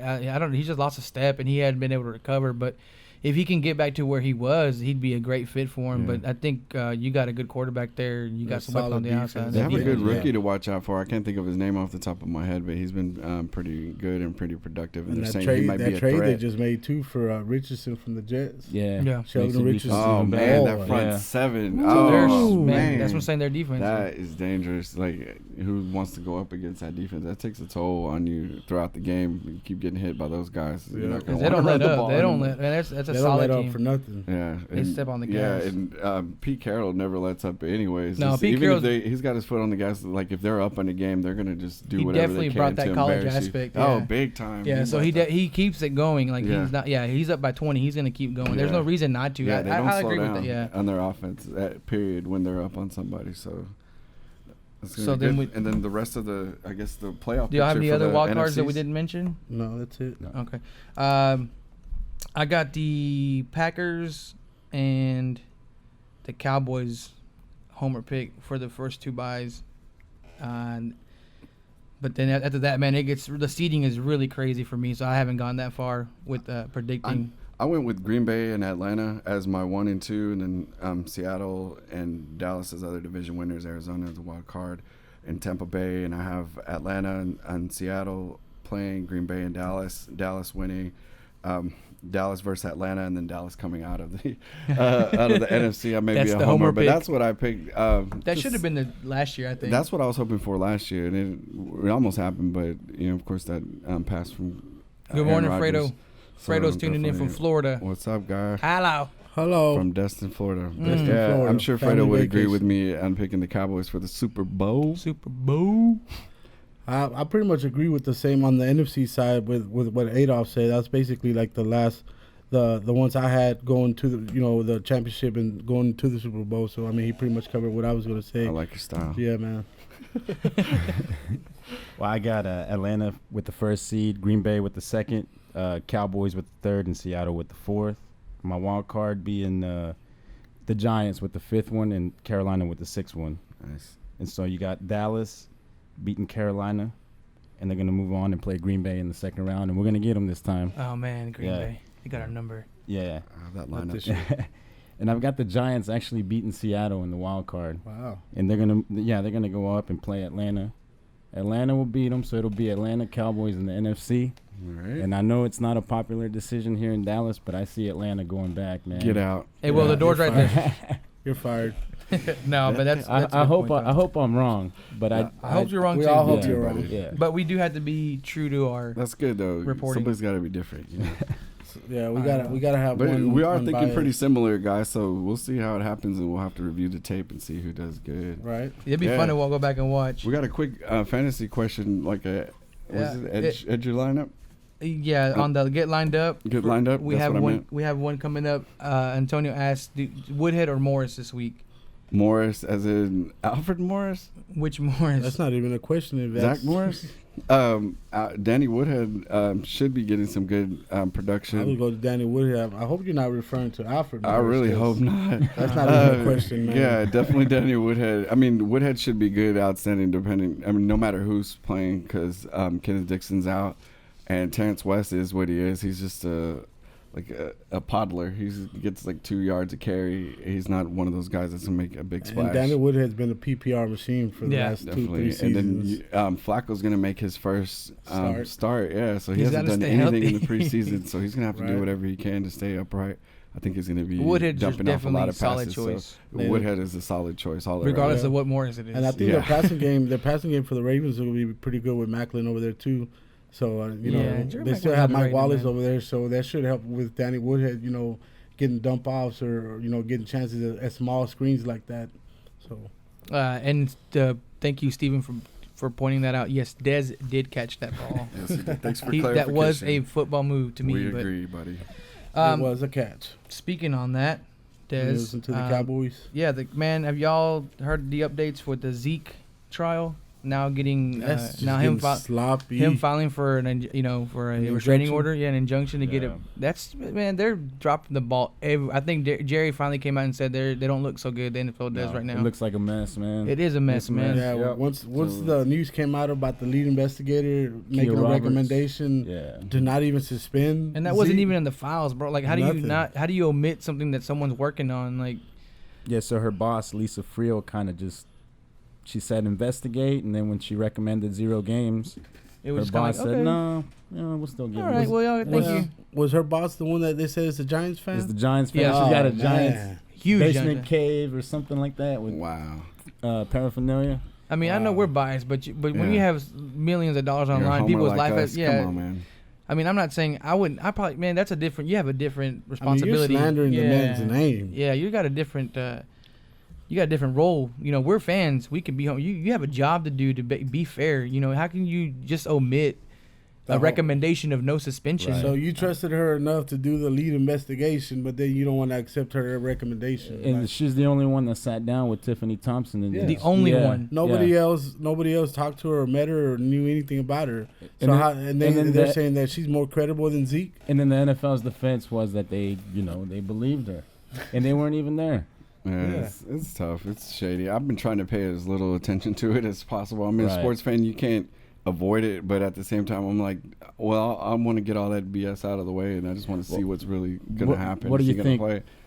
I don't. He just lost a step and he hadn't been able to recover. But if he can get back to where he was, he'd be a great fit for him. Yeah. But I think you got a good quarterback there. You got some weapons on the outside. They have a good Yeah. rookie to watch out for. I can't think of his name off the top of my head, but he's been pretty good and pretty productive. And And they're that saying he might be a trade they threat. just made too for Richardson from the Jets. Yeah. Yeah. Sheldon Richardson. Oh even man, better. that front Yeah. seven. So there's Oh man, man, that's what I'm saying. Their defense. that is dangerous. Like, who wants to go up against that defense? That takes a toll on you throughout the game. You keep getting hit by those guys. Yeah. You're not gonna 'Cause they wanna don't run let the up. ball They don't anymore. let. Man, that's a They don't solid let up team. for nothing. Yeah, They step on the gas. Yeah, and Pete Carroll never lets up anyways. No, Just Pete even Carroll's- if he's got his foot on the gas. Like, if they're up in a game, they're gonna just do He whatever definitely they can brought that to college embarrass aspect, you. yeah. Oh, big time. Yeah, so he brought that. he keeps it going. Like Yeah. he's not. Yeah, he's up by 20. He's gonna keep going. There's Yeah. no reason not to. Yeah, they don't I slow agree down with that. Yeah. on their offense at period when they're up on somebody. So. That's gonna So be then good. And then the rest of the, I guess, the playoff. Do you have picture any for other the wild cards that we NFCs? didn't mention? No, that's it. No. Okay. I got the Packers and the Cowboys homer pick for the first two buys. But then after that, man, the seeding is really crazy for me, so I haven't gone that far with predicting. I went with Green Bay and Atlanta as my 1 and 2, and then Seattle and Dallas as other division winners. Arizona as a wild card, and Tampa Bay, and I have Atlanta and Seattle playing, Green Bay and Dallas. Dallas winning, Dallas versus Atlanta, and then Dallas coming out of the NFC. I may That's be a the homer, homer but pick. that's what I picked. That should have been the last year, I think. That's what I was hoping for last year, and it almost happened. But of course, that pass from. Good Aaron morning, Rodgers. Fredo. Fredo's tuning in from Florida. What's up, guy? Hello. From Destin, Florida. Destin, Yeah, Florida. I'm sure Family Fredo would agree vacation. with me on picking the Cowboys for the Super Bowl. Super Bowl. I pretty much agree with the same on the NFC side with what Adolph said. That's basically like the last, the ones I had going to the the championship and going to the Super Bowl. So I mean, he pretty much covered what I was going to say. I like your style. Yeah, man. Well, I got Atlanta with the first seed, Green Bay with the second, Cowboys with the third, and Seattle with the fourth. My wild card being the Giants with the fifth one and Carolina with the sixth one. Nice. And so you got Dallas beating Carolina, and they're going to move on and play Green Bay in the second round, and we're going to get them this time. Oh, man, Green Yeah. Bay. They got our number. Yeah. I have that Not lineup. this year. And I've got the Giants actually beating Seattle in the wild card. Wow. And they're gonna go up and play Atlanta. Atlanta will beat them, so it'll be Atlanta Cowboys in the NFC. All right. And I know it's not a popular decision here in Dallas, but I see Atlanta going back, man. Get out. Hey, well, Yeah, the door's you're right there. You're fired. No, but that's a I good hope point, I hope I'm wrong, but I hope you're wrong, We too. all hope Yeah. you're wrong. Yeah. But we do have to be true to our That's good though. Reporting. Somebody's got to be different. Yeah, we gotta have but one. We are thinking unbiased. pretty similar, guys. So we'll see how it happens, and we'll have to review the tape and see who does good. Right. It'd be fun to go back and watch. We got a quick fantasy question, like edge your lineup. Yeah, on the get lined up. Get lined up. We That's have what I one. meant. We have one coming up. Antonio asked, Woodhead or Morris this week? Morris, as in Alfred Morris. Which Morris? That's not even a question. If Zach Morris. Danny Woodhead should be getting some good production. I would go to Danny Woodhead. I hope you're not referring to Alfred Morris. I really hope not. That's not even a question, man. Yeah, definitely Danny Woodhead. I mean, Woodhead should be good, outstanding, no matter who's playing, because Kenneth Dixon's out, and Terrence West is what he is. He's just a podler. He gets like 2 yards a carry. He's not one of those guys that's gonna make a big splash. And Danny Woodhead's been a PPR machine for the last definitely. 2-3 seasons. And then Flacco's gonna make his first start. Yeah, so he He's hasn't done anything anything in the healthy. preseason, so he's gonna have to do whatever he can to stay upright. I think he's gonna be Woodhead's dumping off a lot of passes. Choice. So Woodhead is a solid choice, regardless of what Morris it is. And I think their passing game for the Ravens will be pretty good with Macklin over there too. So they still have Mike Wallace over there, so that should help with Danny Woodhead. Getting dump offs or getting chances at small screens like that. So and thank you, Stephen, for pointing that out. Yes, Dez did catch that ball. Yes, he did. Thanks for clarification. That was a football move to me. We agree, buddy. It was a catch. Speaking on that, Dez, listen to the Cowboys. Yeah, have y'all heard the updates with the Zeke trial? Now getting him filing for a restraining order, an injunction to get it. That's they're dropping the ball. I think Jerry finally came out and said they don't look so good. The NFL does right now. It looks like a mess, man. It is a mess, man. Yeah, once the news came out about the lead investigator making a recommendation to not even suspend, and that wasn't even in the files, bro. Like, how do you omit something that someone's working on? Like, so her boss Lisa Friel kind of just. She said investigate, and then when she recommended 0 games, her boss said no, we'll still give it. All right, well, thank you. Was her boss the one that they said is a Giants fan? Is the Giants fan? Yeah. She's got a Giants huge basement cave or something like that with paraphernalia. I mean, I know we're biased, but when you have millions of dollars online, people's life, come on, man. I mean, I'm not saying I wouldn't. I probably, man, that's a different. You have a different responsibility. You're slandering the man's name. Yeah, you got a different. You got a different role. We're fans. We can be home. You have a job to do to be fair. How can you just omit a recommendation of no suspension? Right. So you trusted her enough to do the lead investigation, but then you don't want to accept her recommendation. And she's the only one that sat down with Tiffany Thompson. And the only one. Nobody else talked to her or met her or knew anything about her. So they're saying that she's more credible than Zeke. And then the NFL's defense was that they believed her, and they weren't even there. Yeah. It's tough. It's shady. I've been trying to pay as little attention to it as possible. I mean, a sports fan, you can't avoid it, but at the same time, I'm like, well, I want to get all that BS out of the way, and I just want to see what's really going to happen. What do you think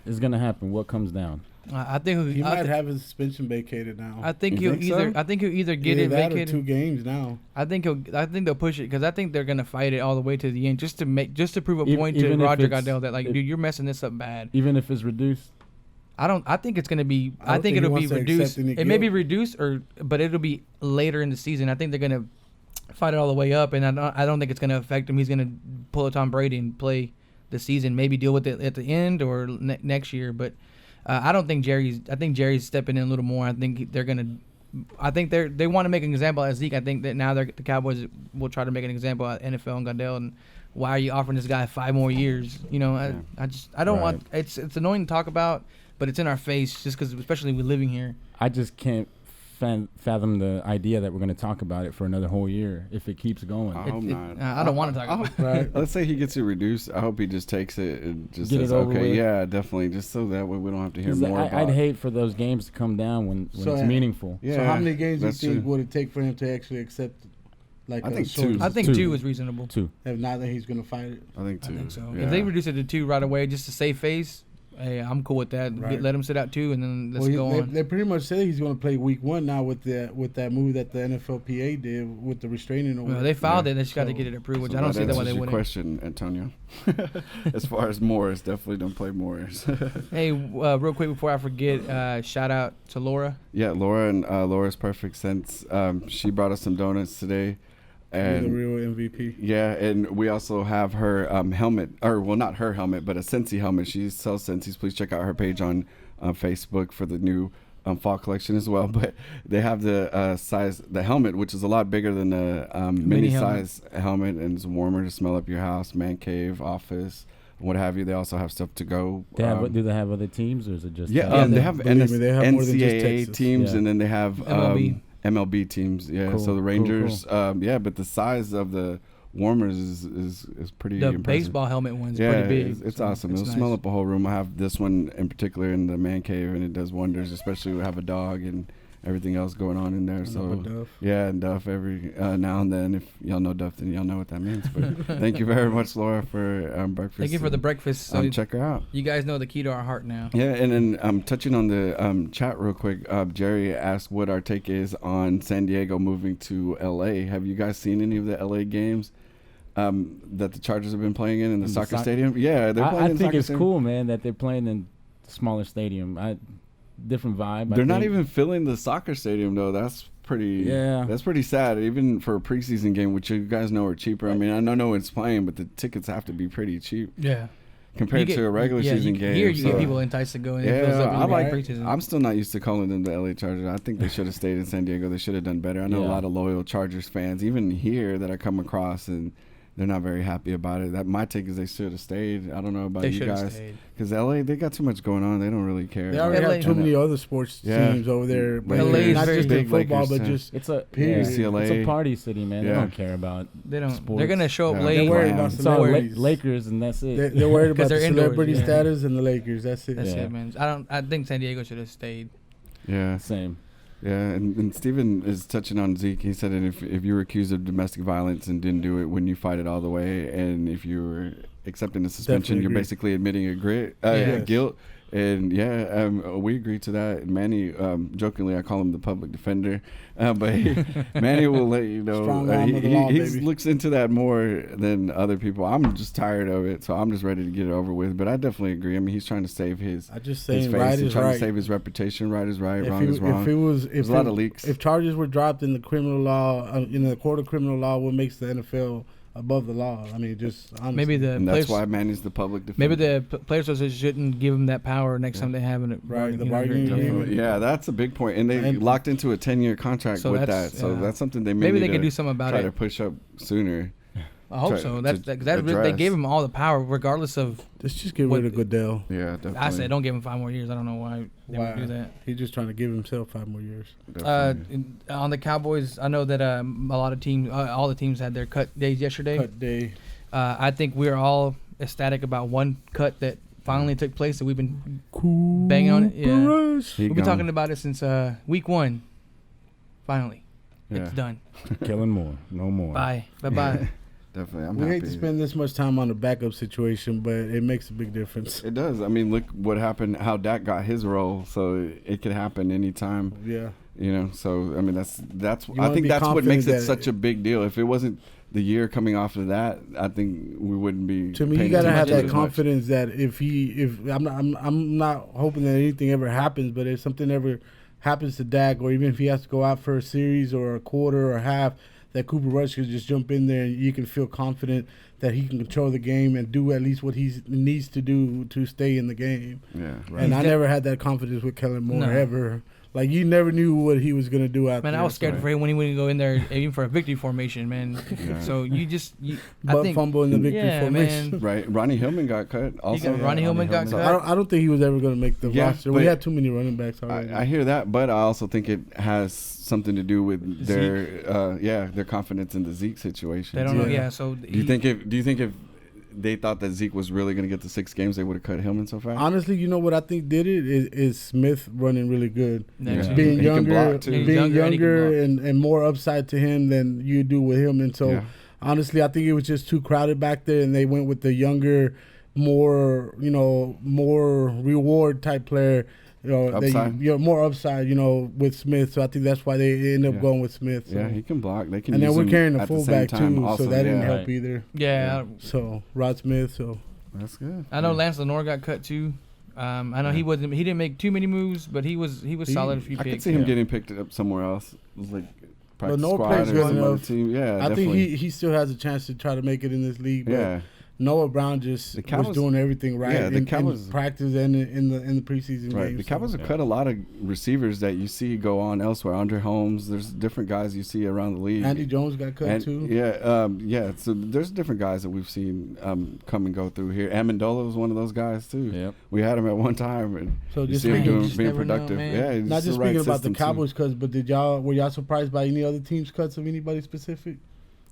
is going to happen? What comes down? I think he might have his suspension vacated now. I think he'll either get it vacated. Or 2 games now. I think they'll push it because I think they're gonna fight it all the way to the end just to prove a point to Roger Goodell that dude, you're messing this up bad. Even if it's reduced. I think it's gonna be. I think it'll be reduced. It may be reduced, but it'll be later in the season. I think they're gonna fight it all the way up, and I don't think it's gonna affect him. He's gonna pull a Tom Brady and play the season. Maybe deal with it at the end or next year. But I don't think Jerry's. I think Jerry's stepping in a little more. I think they're gonna. I think they want to make an example of Zeke. I think that now the Cowboys will try to make an example of NFL and Goodell. And why are you offering this guy 5 more years? I don't want. It's annoying to talk about. But it's in our face just because, especially we living here. I just can't fathom the idea that we're going to talk about it for another whole year if it keeps going. I hope not. I don't want to talk about it. Right. Let's say he gets it reduced. I hope he just takes it and just Get says, it over okay, with. yeah, definitely. Just so that way we don't have to hear more about it. I'd hate for those games to come down when it's meaningful. Yeah. So how many games do you think would it take for him to actually accept I think 2. I think 2 is reasonable. 2. If not, then he's going to fight it. I think 2. I think so. Yeah. If they reduce it to 2 right away just to save face, hey, I'm cool with that. Right. Let him sit out 2 and then let's go on. They pretty much say he's going to play week 1 now with that move that the NFLPA did with the restraining order. Well, they filed it. They just got to get it approved, which I don't see that why they wouldn't. Question, Antonio. As far as Morris, definitely don't play Morris. Hey, real quick before I forget, shout out to Laura. Yeah, Laura and Laura's Perfect Sense. She brought us some donuts today. And the real MVP. Yeah, and we also have her helmet, or well, not her helmet, but a Scentsy helmet. She sells Scentys. Please check out her page on Facebook for the new fall collection as well. But they have the helmet, which is a lot bigger than the mini size helmet, and it's warmer to smell up your house, man cave, office, what have you. They also have stuff to go. Do they have other teams, or is it just? They have they have more than just NCAA Texas. teams, and then they have MLB. teams. Yeah, Cool, so the Rangers. cool. But the size of the warmers is pretty The impressive. baseball helmet one's pretty big. It's so awesome. it's It'll nice. smell up a whole room. I have this one in particular in the man cave, and it does wonders, especially we have a dog and everything else going on in there. So yeah, and Duff every now and then. If y'all know Duff, then y'all know what that means. But thank you very much, Laura, for breakfast. Thank you for the breakfast. So check her out. You guys know the key to our heart now. Yeah, and then touching on the chat real quick, Jerry asked what our take is on San Diego moving to LA. Have you guys seen any of the LA games that the Chargers have been playing in the soccer stadium? Yeah, they're playing in I think it's stadium. cool, man, that they're playing in the smaller stadium. Different vibe. They're not even filling the soccer stadium though. That's pretty. Yeah. That's pretty sad. Even for a preseason game, which you guys know are cheaper. I mean, I know no one's playing, but the tickets have to be pretty cheap. Yeah. Compared to a regular season game. Here you get people enticed to go in. I'm still not used to calling them the LA Chargers. I think they should have stayed in San Diego. They should have done better. I know a lot of loyal Chargers fans, even here, that I come across, and they're not very happy about it. My take is they should have stayed. I don't know about you guys, because LA, they got too much going on. They don't really care. They already have too many other sports teams over there. But LA not just in football, Lakers but just it's a UCLA. It's a party city, man. They don't care about. They don't. Sports. They're gonna show up late. They're worried about celebrities. Lakers, and that's it. They're worried about the celebrity indoors, status and the Lakers. That's it. That's it, man. I think San Diego should have stayed. Yeah, same. Yeah, and Steven is touching on Zeke. He said that if you were accused of domestic violence and didn't do it, wouldn't you fight it all the way? And if you were accepting the suspension, you're basically admitting guilt. And we agree to that. Manny, jokingly, I call him the public defender, but Manny will let you know. He looks into that more than other people. I'm just tired of it, so I'm just ready to get it over with. But I definitely agree. I mean, he's trying to save his face, right is trying right. to save his reputation. Right is right, wrong is wrong. There's a lot of leaks. If charges were dropped in the criminal law, in the court of criminal law, what makes the NFL above the law? I mean, just honestly. Maybe that's why Manny's the public defender. Maybe the players association shouldn't give him that power next time they have it. Right, the bargaining agreement. Yeah, that's a big point, and they locked into a 10-year contract with that. So that's something maybe they can do something about try it. to push up sooner. I hope so. They gave him all the power, regardless of. Let's just get rid of Goodell. Yeah, definitely. I said don't give him 5 more years. I don't know why they would do that. He's just trying to give himself 5 more years. On the Cowboys, I know that a lot of teams, all the teams had their cut days yesterday. Cut day. I think we're all ecstatic about one cut that finally took place, that we've been banging on it. Yeah, we've been talking about it since week 1. Finally, it's done. Killing more, no more. Bye. Definitely, we hate to spend this much time on the backup situation, but it makes a big difference. It does. I mean, look what happened, how Dak got his role, so it could happen anytime. Yeah. So I mean, that's. I think that's what makes it such a big deal. If it wasn't the year coming off of that, I think we wouldn't be. To me, you gotta have that confidence that if I'm not hoping that anything ever happens, but if something ever happens to Dak, or even if he has to go out for a series or a quarter or half, that Cooper Rush could just jump in there and you can feel confident that he can control the game and do at least what he needs to do to stay in the game. Yeah, right. And I never had that confidence with Kellen Moore ever. Like, you never knew what he was going to do out there. Man, I was scared for him when he wouldn't go in there even for a victory formation, man. So I think fumble in the victory formation. Man. Right. Ronnie Hillman got cut also. Ronnie Hillman got cut. I don't think he was ever going to make the roster. We had too many running backs already. I hear that, but I also think it has something to do with their confidence in the Zeke situation. They don't know. So do you think if they thought that Zeke was really going to get the 6 games, they would have cut Hillman so fast? Honestly, you know what I think did it is Smith running really good. Yeah. Being younger and more upside to him than you do with him. And so, honestly, I think it was just too crowded back there, and they went with the younger, more reward type player. More upside, with Smith. So I think that's why they end up going with Smith. So. Yeah, he can block. They can. And use then we're carrying a the fullback too, also, so that didn't help either. Yeah. So Rod Smith. So that's good. I know Lance Lenore got cut too. I know he didn't make too many moves, but he was solid. A few picks. I could see him getting picked up somewhere else. It was like practice Noah squad plays or good some enough. other team. Yeah, I definitely. think he still has a chance to try to make it in this league. But Yeah. Noah Brown just was doing everything right in practice and in the preseason right. games. The Cowboys have cut a lot of receivers that you see go on elsewhere. Andre Holmes, there's different guys you see around the league. Andy Jones got cut too. Yeah. So there's different guys that we've seen come and go through here. Amendola was one of those guys too. Yep. We had him at one time, and so you see him being productive. Not just speaking about the Cowboys cuts, but were y'all surprised by any other teams' cuts of anybody specific?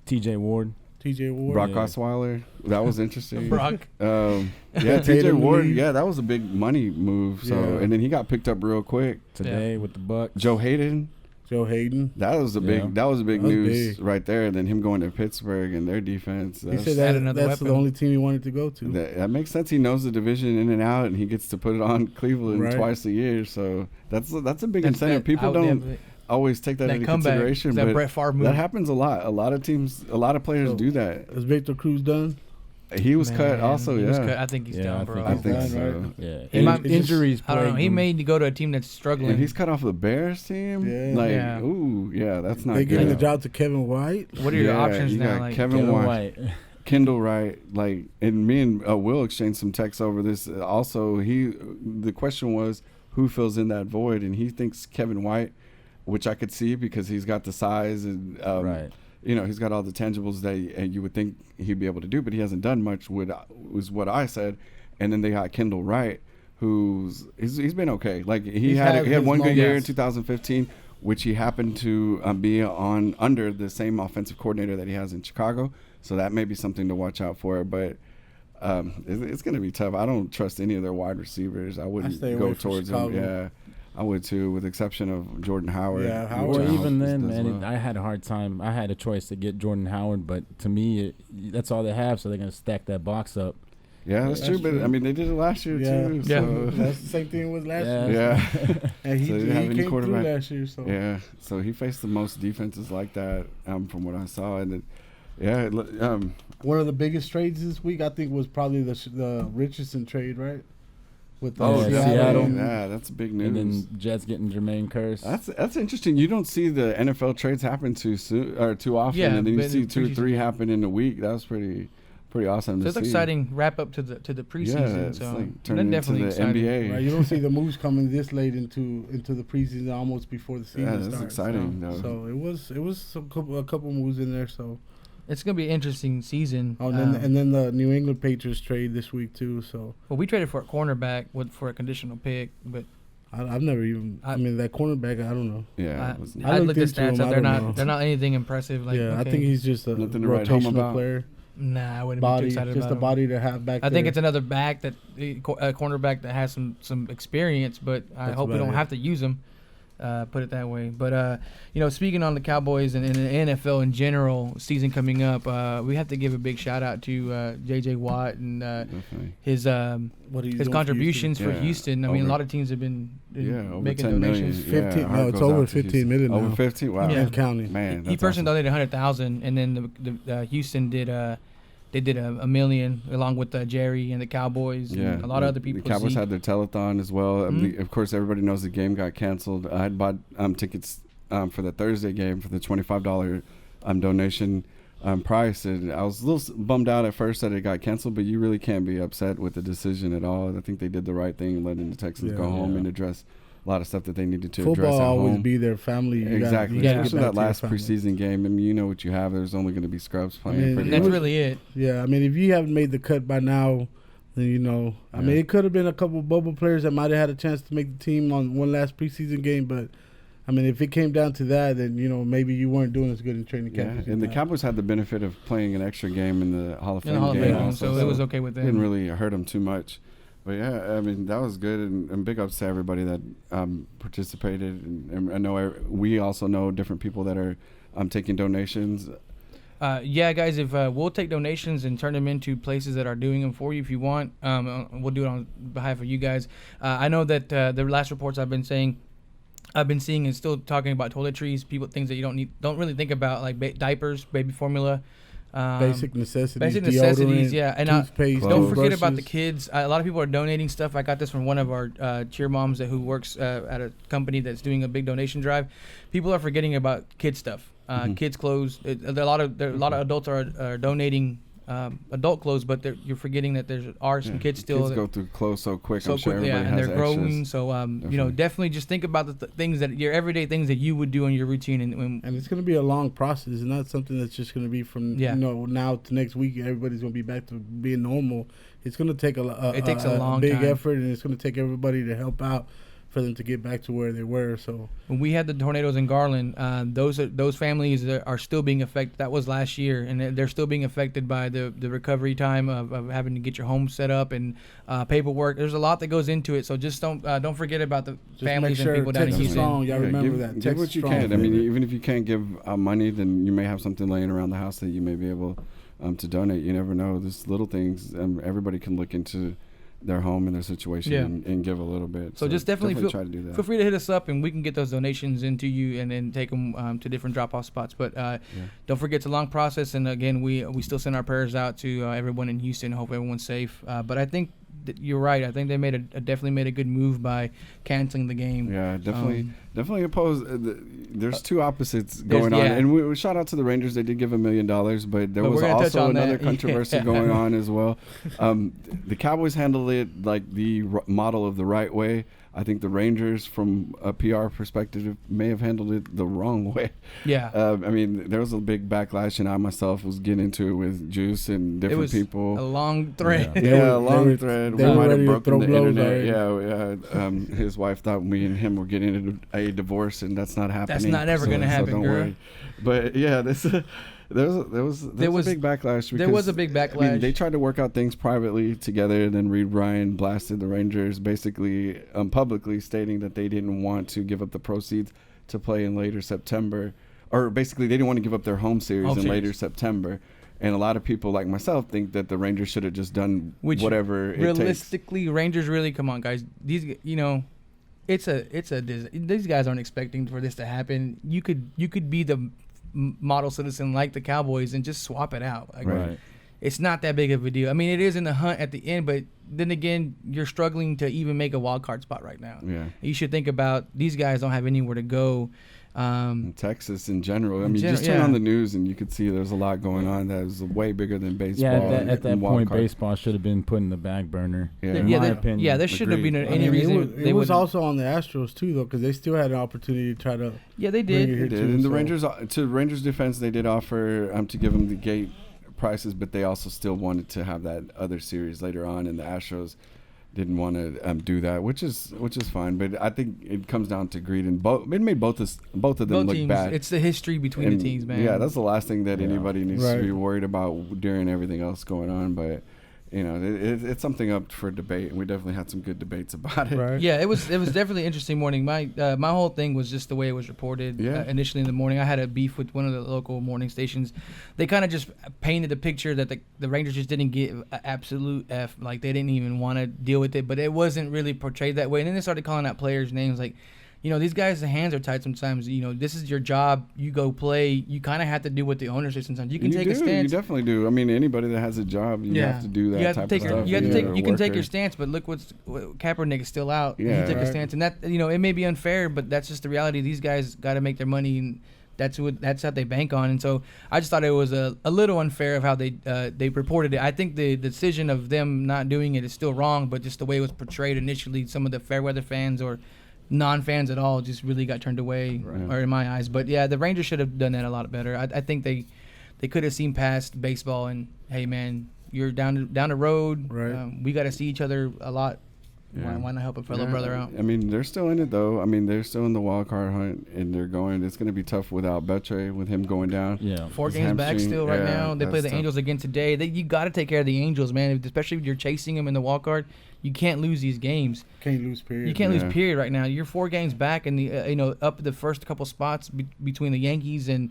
T.J. Ward. Brock Osweiler, that was interesting. Brock. T.J. Ward, that was a big money move. So and then he got picked up real quick today with the Bucks. Joe Hayden, that was a big news right there. And then him going to Pittsburgh and their defense. He said that's the only team he wanted to go to. That makes sense. He knows the division in and out, and he gets to put it on Cleveland twice a year. So that's a big incentive. People don't always take that into consideration, but Brett Favre move. That happens a lot. A lot of teams, a lot of players do that. Is Victor Cruz done? He was cut also. He was cut. I think he's done, bro. I think so. Right? Yeah. Injuries. I don't know. He may need to go to a team that's struggling. And he's cut off the Bears team. That's not they good. giving the job to Kevin White. What are your options now? Like Kevin White. Kendall Wright, and me and Will exchanged some texts over this. Also, the question was who fills in that void, and he thinks Kevin White, which I could see because he's got the size and he's got all the tangibles that you would think he'd be able to do, but he hasn't done much. Was what I said, and then they got Kendall Wright, he's been okay. Like he had one good year in 2015, which he happened to be under the same offensive coordinator that he has in Chicago. So that may be something to watch out for, but it's going to be tough. I don't trust any of their wide receivers. I wouldn't go towards them. Yeah, I would too, with the exception of Jordan Howard. Yeah, Howard. Or even then, man, I had a hard time. I had a choice to get Jordan Howard, but to me, that's all they have, so they're going to stack that box up. Yeah, that's true. But I mean, they did it last year too. Yeah, so. That's the same thing with last year. Yeah, and he came through last year. So so he faced the most defenses like that from what I saw, and one of the biggest trades this week, I think, was probably the Richardson trade, right? With Seattle. Yeah, that's big news. And then Jets getting Jermaine Kearse. That's interesting. You don't see the NFL trades happen too soon or too often, and then you see 2 or 3 happen in a week. That was pretty awesome. So it's exciting wrap up to the preseason. It's so turning into the exciting. NBA. Right, you don't see the moves coming this late into the preseason, almost before the season starts. That's exciting. So it was a couple moves in there. So it's gonna be an interesting season. Oh, and then the New England Patriots trade this week too. So we traded for a cornerback for a conditional pick, but I've never even. I mean, that cornerback, I don't know. Yeah, I looked at stats up. They're not anything impressive. I think he's just a rotational player. Nah, I wouldn't be too excited about him. Just a body to have back there. I think it's another back a cornerback that has some experience, but I hope we don't have to use him. Put it that way. But speaking on the Cowboys and the NFL in general, season coming up, we have to give a big shout out to J.J. Watt and his contributions for Houston. I mean, a lot of teams have been making donations. 15. No, it's over 15 million now. Over 15. Wow. And counting. Man, he personally donated 100,000, and then the Houston did. They did $1 million along with Jerry and the Cowboys. And a lot of other people. The Cowboys had their telethon as well. Of course, everybody knows the game got canceled. I had bought tickets for the Thursday game for the $25 donation price, and I was a little bummed out at first that it got canceled. But you really can't be upset with the decision at all. I think they did the right thing, letting the Texans go home and address a lot of stuff that they needed to address at home. Football always be their family. Exactly. Especially that last preseason game. I mean, you know what you have. There's only going to be scrubs playing. And that's really it. Yeah, I mean, if you haven't made the cut by now, then I mean, it could have been a couple of bubble players that might have had a chance to make the team on one last preseason game, but I mean, if it came down to that, then maybe you weren't doing as good in training camp. And the Cowboys had the benefit of playing an extra game in the Hall of Fame game, so it was okay with them. It didn't really hurt them too much. But yeah, I mean, that was good, and big ups to everybody that participated. And I know we also know different people that are taking donations. Guys, if we'll take donations and turn them into places that are doing them for you if you want. We'll do it on behalf of you guys. I know that the last reports I've been seeing is still talking about toiletries, things that you don't really think about, like diapers, baby formula. Basic necessities, yeah. And toothpaste, don't forget about the kids. A lot of people are donating stuff. I got this from one of our cheer moms who works at a company that's doing a big donation drive. People are forgetting about kid stuff. kids clothes. A lot of adults are donating adult clothes, but you're forgetting that there are some kids still. Kids go through clothes so quick. I'm sure everybody and has they're growing. extras. So definitely just think about the things that your everyday things that you would do in your routine, and it's going to be a long process. It's not something that's just going to be from now to next week. Everybody's going to be back to being normal. It's going to take a long big time. Effort, and it's going to take everybody to help out for them to get back to where they were. So when we had the tornadoes in Garland, those families are still being affected. That was last year, and they're still being affected by the recovery time of having to get your home set up and paperwork. There's a lot that goes into it. So just don't forget about the families and people down in Houston. Y'all remember that. Give what you can. I mean, even if you can't give money, then you may have something laying around the house that you may be able to donate. You never know. There's little things. Everybody can look into their home and their situation and give a little bit. So just definitely try to do that. Feel free to hit us up, and we can get those donations into you and then take them to different drop-off spots. But don't forget, it's a long process, and again, we still send our prayers out to everyone in Houston. Hope everyone's safe. But I think you're right. I think they definitely made a good move by canceling the game. Yeah, definitely opposed. There's two opposites going on, and we shout out to the Rangers. They did give $1 million, but there was also another controversy going on as well. The Cowboys handled it like the model of the right way. I think the Rangers, from a PR perspective, may have handled it the wrong way. Yeah. I mean, there was a big backlash, and I myself was getting into it with Juice and different people. A long thread. Yeah, a long thread. We might have broken the internet. Yeah. His wife thought me and him were getting a divorce, and that's not happening. That's not ever going to happen, don't girl. Worry. But yeah, there was a big backlash. There was a big backlash. I mean, they tried to work out things privately together, and then Reed Ryan blasted the Rangers, basically publicly stating that they didn't want to give up the proceeds to play in later September, or basically they didn't want to give up their home series in later September. And a lot of people like myself think that the Rangers should have just done whatever it takes. Realistically, Rangers really, come on, guys. These, these guys aren't expecting for this to happen. You could be the model citizen like the Cowboys and just swap it out. Right. It's not that big of a deal. I mean, it is in the hunt at the end, but then again, you're struggling to even make a wild card spot right now. Yeah. You should think about these guys don't have anywhere to go. Texas in general. I mean, just turn on the news and you could see there's a lot going on that is way bigger than baseball. Yeah, at that point, baseball should have been put in the back burner. Yeah, in my opinion. Yeah, there shouldn't have been any reason. It was also on the Astros too, though, because they still had an opportunity to try to. Yeah, they did. And the Rangers, to Rangers' defense, they did offer to give them the gate prices, but they also still wanted to have that other series later on, and the Astros didn't want to do that, which is fine. But I think it comes down to greed, and it made both of them look teams, bad. It's the history between the teams, man. Yeah, that's the last thing that anybody needs to be worried about during everything else going on. But it's something up for debate, and we definitely had some good debates about it. Right. Yeah, it was definitely an interesting morning. My whole thing was just the way it was reported initially in the morning. I had a beef with one of the local morning stations. They kind of just painted the picture that the Rangers just didn't give an absolute F, like they didn't even want to deal with it, but it wasn't really portrayed that way. And then they started calling out players' names like, these guys' hands are tied sometimes. This is your job. You go play. You kind of have to do what the owner says sometimes. You can take a stance. You definitely do. I mean, anybody that has a job, you have to do that type of stuff. You can take your stance, but look what Kaepernick is still out. Yeah, he took a stance, and that it may be unfair, but that's just the reality. These guys got to make their money, and that's how they bank on. And so I just thought it was a little unfair of how they reported it. I think the decision of them not doing it is still wrong, but just the way it was portrayed initially, some of the fair weather fans or non-fans at all just really got turned away, or in my eyes. But yeah, the Rangers should have done that a lot better. I think they could have seen past baseball and, hey man, you're down the road. Right. We got to see each other a lot. Yeah. Why not help a fellow brother out? I mean, they're still in it though. I mean, they're still in the wild card hunt, and they're going. It's going to be tough without Beltre, with him going down. Yeah, 4 games back still right now. They play the Angels again today. You got to take care of the Angels, man. Especially if you're chasing them in the wild card. You can't lose these games. Can't lose, period. You can't lose, period, right now. You're 4 games back, and up the first couple spots between the Yankees and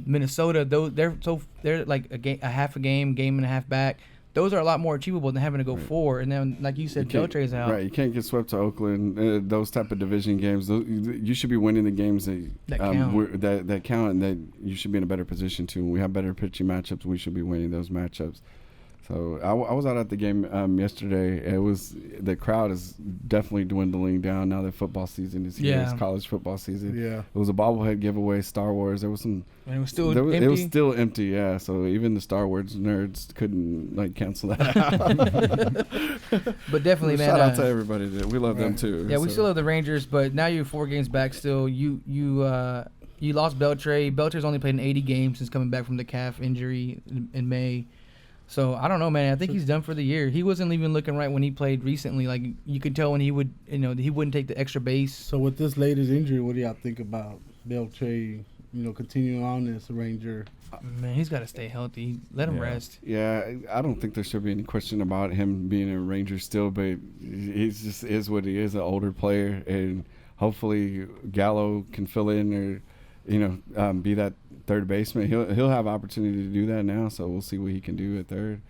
Minnesota. They're like a half a game and a half back. Those are a lot more achievable than having to go 4. And then, like you said, Beltre's out. Right, you can't get swept to Oakland. Those type of division games, you should be winning the games that count, and that you should be in a better position to. When we have better pitching matchups, we should be winning those matchups. So I was out at the game yesterday. The crowd is definitely dwindling down now that football season is here. It's college football season. Yeah, it was a bobblehead giveyway. Star Wars. There was some. And it was still empty. It was still empty. Yeah. So even the Star Wars nerds couldn't cancel that out. But definitely, man. Shout out to everybody. We love them too. Yeah, we still love the Rangers, but now you're 4 games back. Still, you lost Beltre. Beltre's only played in 80 games since coming back from the calf injury in May. So I don't know, man. I think he's done for the year. He wasn't even looking right when he played recently. Like you could tell when he would, he wouldn't take the extra base. So with this latest injury, what do y'all think about Beltre? Continuing on as a Ranger. Man, he's got to stay healthy. Let him rest. Yeah, I don't think there should be any question about him being a Ranger still, but he just is what he is, an older player, and hopefully Gallo can fill in or be that third baseman. He'll have opportunity to do that now, so we'll see what he can do at third.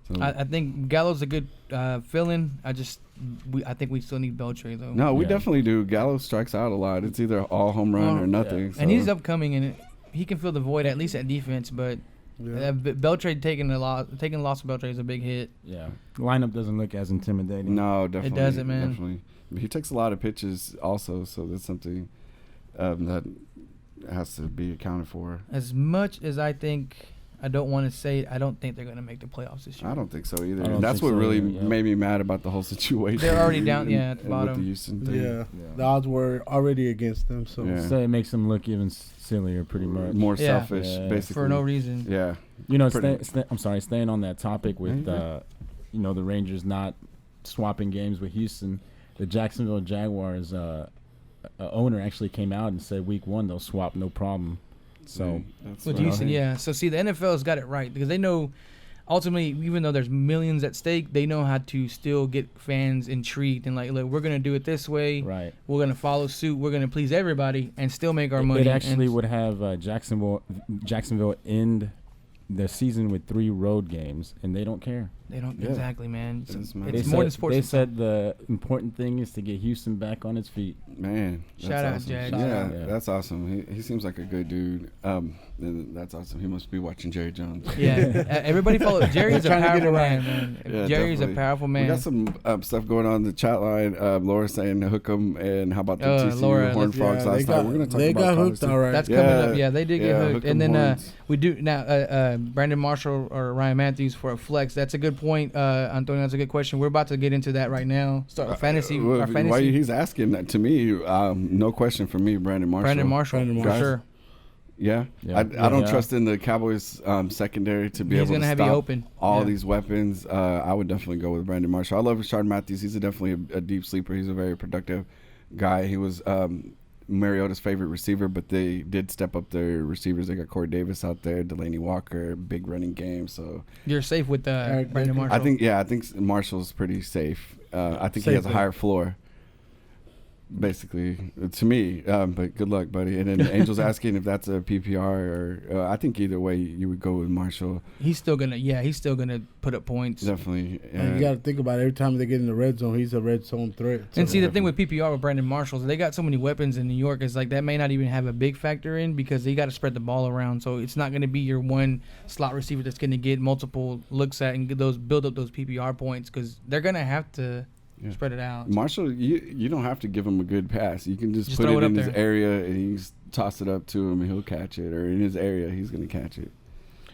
So I think Gallo's a good fill-in. I think we still need Beltre though. No, we definitely do. Gallo strikes out a lot. It's either all home run or nothing. Yeah. So. And he's upcoming, and he can fill the void at least at defense. But Beltre taking the loss of Beltre is a big hit. Yeah, the lineup doesn't look as intimidating. No, definitely. It doesn't, man. Definitely. He takes a lot of pitches also, so that's something that has to be accounted for. As much as I don't want to say it, I don't think they're going to make the playoffs this year. I don't think so either. And that's what really made me mad about the whole situation. They're already down, at the bottom. With the Houston thing. Yeah, the odds were already against them. So, so it makes them look even sillier, pretty much. More selfish, basically. For no reason. Yeah. Staying on that topic with, the Rangers not swapping games with Houston, the Jacksonville Jaguars owner actually came out and said week 1 they'll swap no problem. So with Houston, So see, the NFL's got it right because they know ultimately, even though there's millions at stake, they know how to still get fans intrigued and look, we're gonna do it this way. Right. We're gonna follow suit. We're gonna please everybody and still make our money. It actually would have Jacksonville end the season with 3 road games, and they don't care. They don't exactly, man. It's more than sports. They said the important thing is to get Houston back on its feet. Man, shout out, awesome. Jag. Yeah, that's awesome. He seems like a good dude. That's awesome. He must be watching Jerry Jones. Yeah, everybody follow. Jerry's a powerful man. Yeah, Jerry's definitely. a powerful man. We got some stuff going on in the chat line. Laura saying hook 'em, and how about the TCU Horned Frogs last night? We're gonna talk they about got hooked, all right. That's coming up. Yeah, they did get hooked. And then horns. we do now. Brandon Marshall or Ryan Matthews for a flex. That's a good point, Antonio. That's a good question. We're about to get into that right now. Start with fantasy. Our fantasy. Why he's asking that to me? No question for me, Brandon Marshall. For sure. Yeah. I don't trust in the Cowboys secondary to be able to stop all these weapons. I would definitely go with Brandon Marshall. I love Rashard Matthews. He's definitely a deep sleeper. He's a very productive guy. He was Mariota's favorite receiver, but they did step up their receivers. They got Corey Davis out there, Delaney Walker, big running game. So you're safe with Brandon Marshall. I think Marshall's pretty safe. I think he has a higher floor. Basically, to me, but good luck, buddy. And then Angel's asking if that's a PPR or I think either way you would go with Marshall. He's still gonna put up points. Definitely. And you got to think about it. Every time they get in the red zone, he's a red zone threat. And see, the thing with PPR with Brandon Marshall, they got so many weapons in New York. It's like that may not even have a big factor in because they got to spread the ball around. So it's not going to be your one slot receiver that's going to get multiple looks at and get build up those PPR points because they're going to have to. Yeah. Spread it out. Marshall, you don't have to give him a good pass. You can just put it in his area and you just toss it up to him and he'll catch it. Or in his area, he's going to catch it.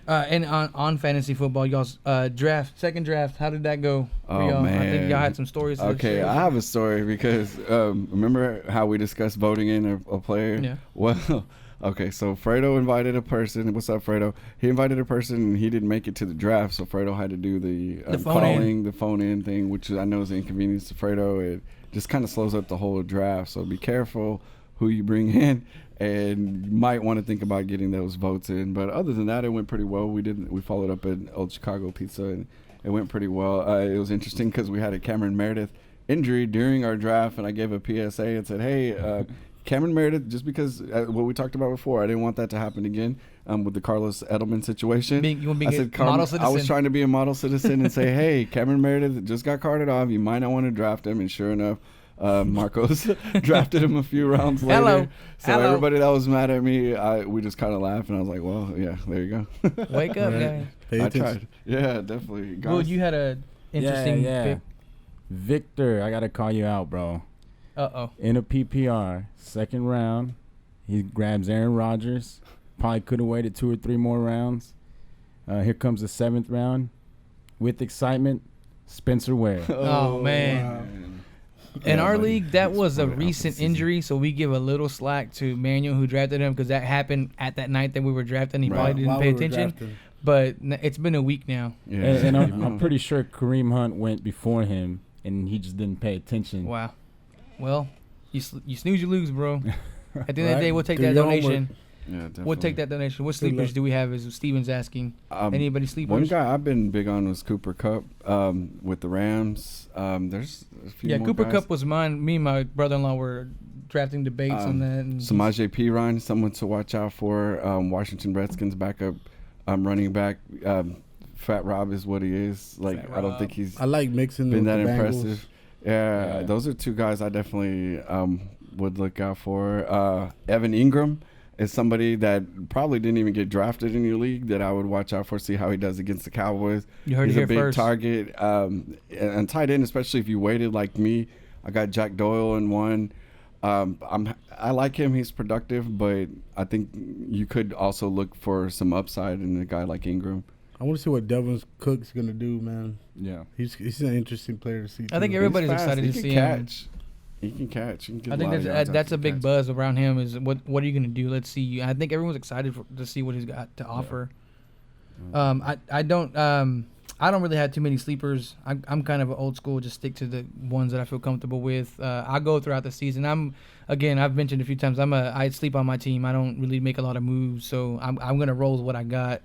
And on fantasy football, y'all's second draft, how did that go for y'all? Man. I think y'all had some stories. Okay, I have a story because remember how we discussed voting in a player? Yeah. Well, okay, so Fredo invited a person. What's up, Fredo? He invited a person, and he didn't make it to the draft, so Fredo had to do the phone-in thing, which I know is an inconvenience to Fredo. It just kind of slows up the whole draft, so be careful who you bring in, and you might want to think about getting those votes in. But other than that, it went pretty well. We followed up at Old Chicago Pizza, and it went pretty well. It was interesting because we had a Cameron Meredith injury during our draft, and I gave a PSA and said, hey, Cameron Meredith, just because what we talked about before, I didn't want that to happen again with the Carlos Edelman situation. You want to be a model citizen? I was trying to be a model citizen and say, hey, Cameron Meredith just got carted off. You might not want to draft him. And sure enough, Marcos drafted him a few rounds later. So everybody that was mad at me, we just kind of laughed, and I was like, well, yeah, there you go. Wake up, guys. I tried. Yeah, definitely. Well, you had a interesting pick. Victor, I got to call you out, bro. Uh-oh. In a PPR, second round, he grabs Aaron Rodgers. Probably could have waited 2 or 3 more rounds. Here comes the 7th round. With excitement, Spencer Ware. Oh, man. Wow. In our league, that was a recent injury, so we give a little slack to Manuel, who drafted him, because that happened at that night that we were drafting. He probably didn't pay attention. But it's been a week now. Yeah. And I'm pretty sure Kareem Hunt went before him, and he just didn't pay attention. Wow. Well, you snooze, you lose, bro. At the end of the day, we'll take that donation. Yeah, definitely. We'll take that donation. What sleepers do we have? Is Steven's asking. Anybody sleepers? One guy I've been big on was Cooper Kupp with the Rams. There's a few more Cooper guys. Kupp was mine. Me and my brother-in-law were drafting debates on that. And Samaje Perine, someone to watch out for. Washington Redskins backup running back. Fat Rob is what he is. Like, I don't think he's I like mixing been that the impressive. Yeah, those are 2 guys I definitely would look out for. Evan Ingram is somebody that probably didn't even get drafted in your league that I would watch out for, see how he does against the Cowboys. You heard He's it here a big first. target. And tight end, especially if you waited like me. I got Jack Doyle in one. I like him. He's productive, but I think you could also look for some upside in a guy like Ingram. I want to see what Devin Cook's going to do, man. Yeah. He's an interesting player to see. I think everybody's excited to see him. He can catch. I think that's a big buzz around him. Is what are you going to do? Let's see. I think everyone's excited to see what he's got to offer. I don't really have too many sleepers. I'm kind of an old school. Just stick to the ones that I feel comfortable with. I go throughout the season. I've mentioned a few times. I sleep on my team. I don't really make a lot of moves, so I'm going to roll with what I got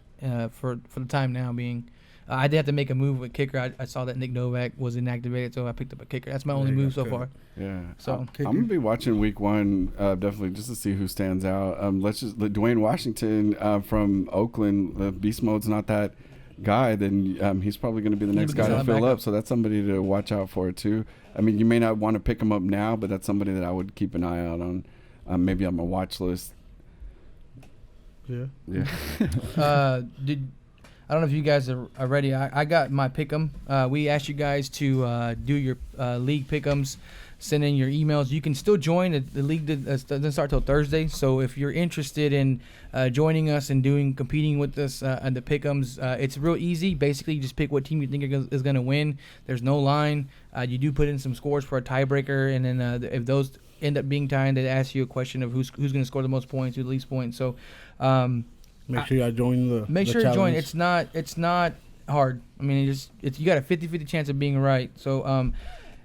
for the time now being. I did have to make a move with kicker. I saw that Nick Novak was inactivated, so I picked up a kicker. That's my only move so far. Yeah. So I'm gonna be watching week 1 definitely just to see who stands out. Dwayne Washington from Oakland. Beast mode's not that guy. Then he's probably going to be the next guy to fill up. So that's somebody to watch out for too. I mean, you may not want to pick him up now, but that's somebody that I would keep an eye out on. Maybe on my watch list. Yeah. I don't know if you guys are ready. I got my pick'em. We asked you guys to do your league pick'ems, send in your emails. You can still join. The league doesn't start till Thursday. So if you're interested in joining us and competing with us on the pick'ems, it's real easy. Basically, you just pick what team you think is going to win. There's no line. You do put in some scores for a tiebreaker, and then if those end up being tied, they ask you a question of who's going to score the most points, who the least points. So. Make sure you join the Make sure you join. It's not hard. I mean, you got a 50-50 chance of being right. So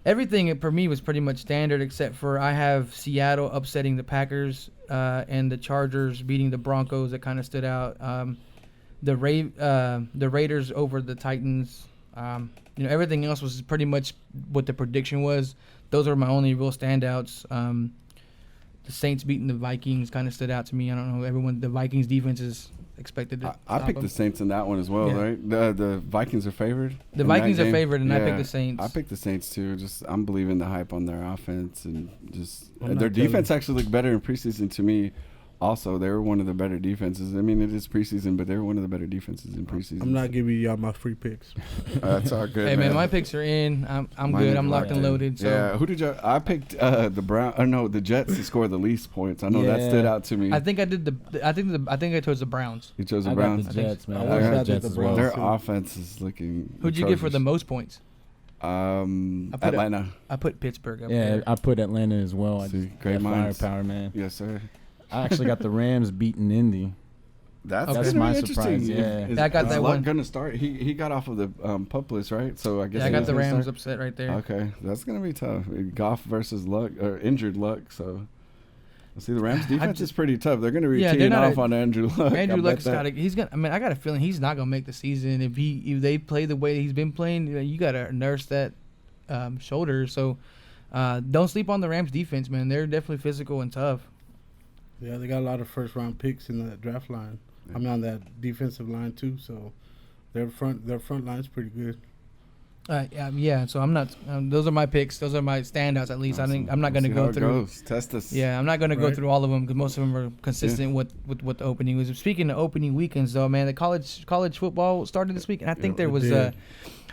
everything for me was pretty much standard, except for I have Seattle upsetting the Packers and the Chargers beating the Broncos. That kind of stood out. The Raiders over the Titans. Everything else was pretty much what the prediction was. Those are my only real standouts. The Saints beating the Vikings kind of stood out to me. I don't know. The Vikings defense is expected to I picked the Saints in that one as well, right? The Vikings are favored. The Vikings are favored, and I picked the Saints. I picked the Saints too. I'm believing the hype on their offense, and their defense actually looked better in preseason to me. Also, they were one of the better defenses. I mean, it is preseason, but they were one of the better defenses in preseason. I'm not giving y'all my free picks. That's all good. Hey man, my picks are in. I'm good. I'm locked and loaded. So. Yeah. Who did you? I picked the Jets to score the least points. I know that stood out to me. I think I did I think I chose the Browns. You chose the Browns. The Jets, man. I got Jets as well. Their offense is looking. Who'd you get for the most points? Atlanta. I put Pittsburgh up there. I put Atlanta as well. Great minds. Firepower, man. Yes, sir. I actually got the Rams beating Indy. That's my surprise. Yeah, I got that one. Going to start. He got off of the pup list, right? So I guess I got the Rams upset right there. Okay, that's going to be tough. Goff versus Luck or injured Luck. So see, the Rams defense is pretty tough. They're going to be teeing off on Andrew Luck. Andrew Luck's got. I got a feeling he's not going to make the season if they play the way he's been playing. You got to nurse that shoulder. So don't sleep on the Rams defense, man. They're definitely physical and tough. Yeah, they got a lot of first-round picks in the draft line. I mean, on that defensive line too. So their front line's pretty good. Yeah, so I'm not. Those are my picks. Those are my standouts. At least Awesome. I'm not going to go through. Test us. Yeah, I'm not going to go through all of them because most of them are consistent with what the opening was. Speaking of opening weekends, though, man, the college football started this week, and I think there was.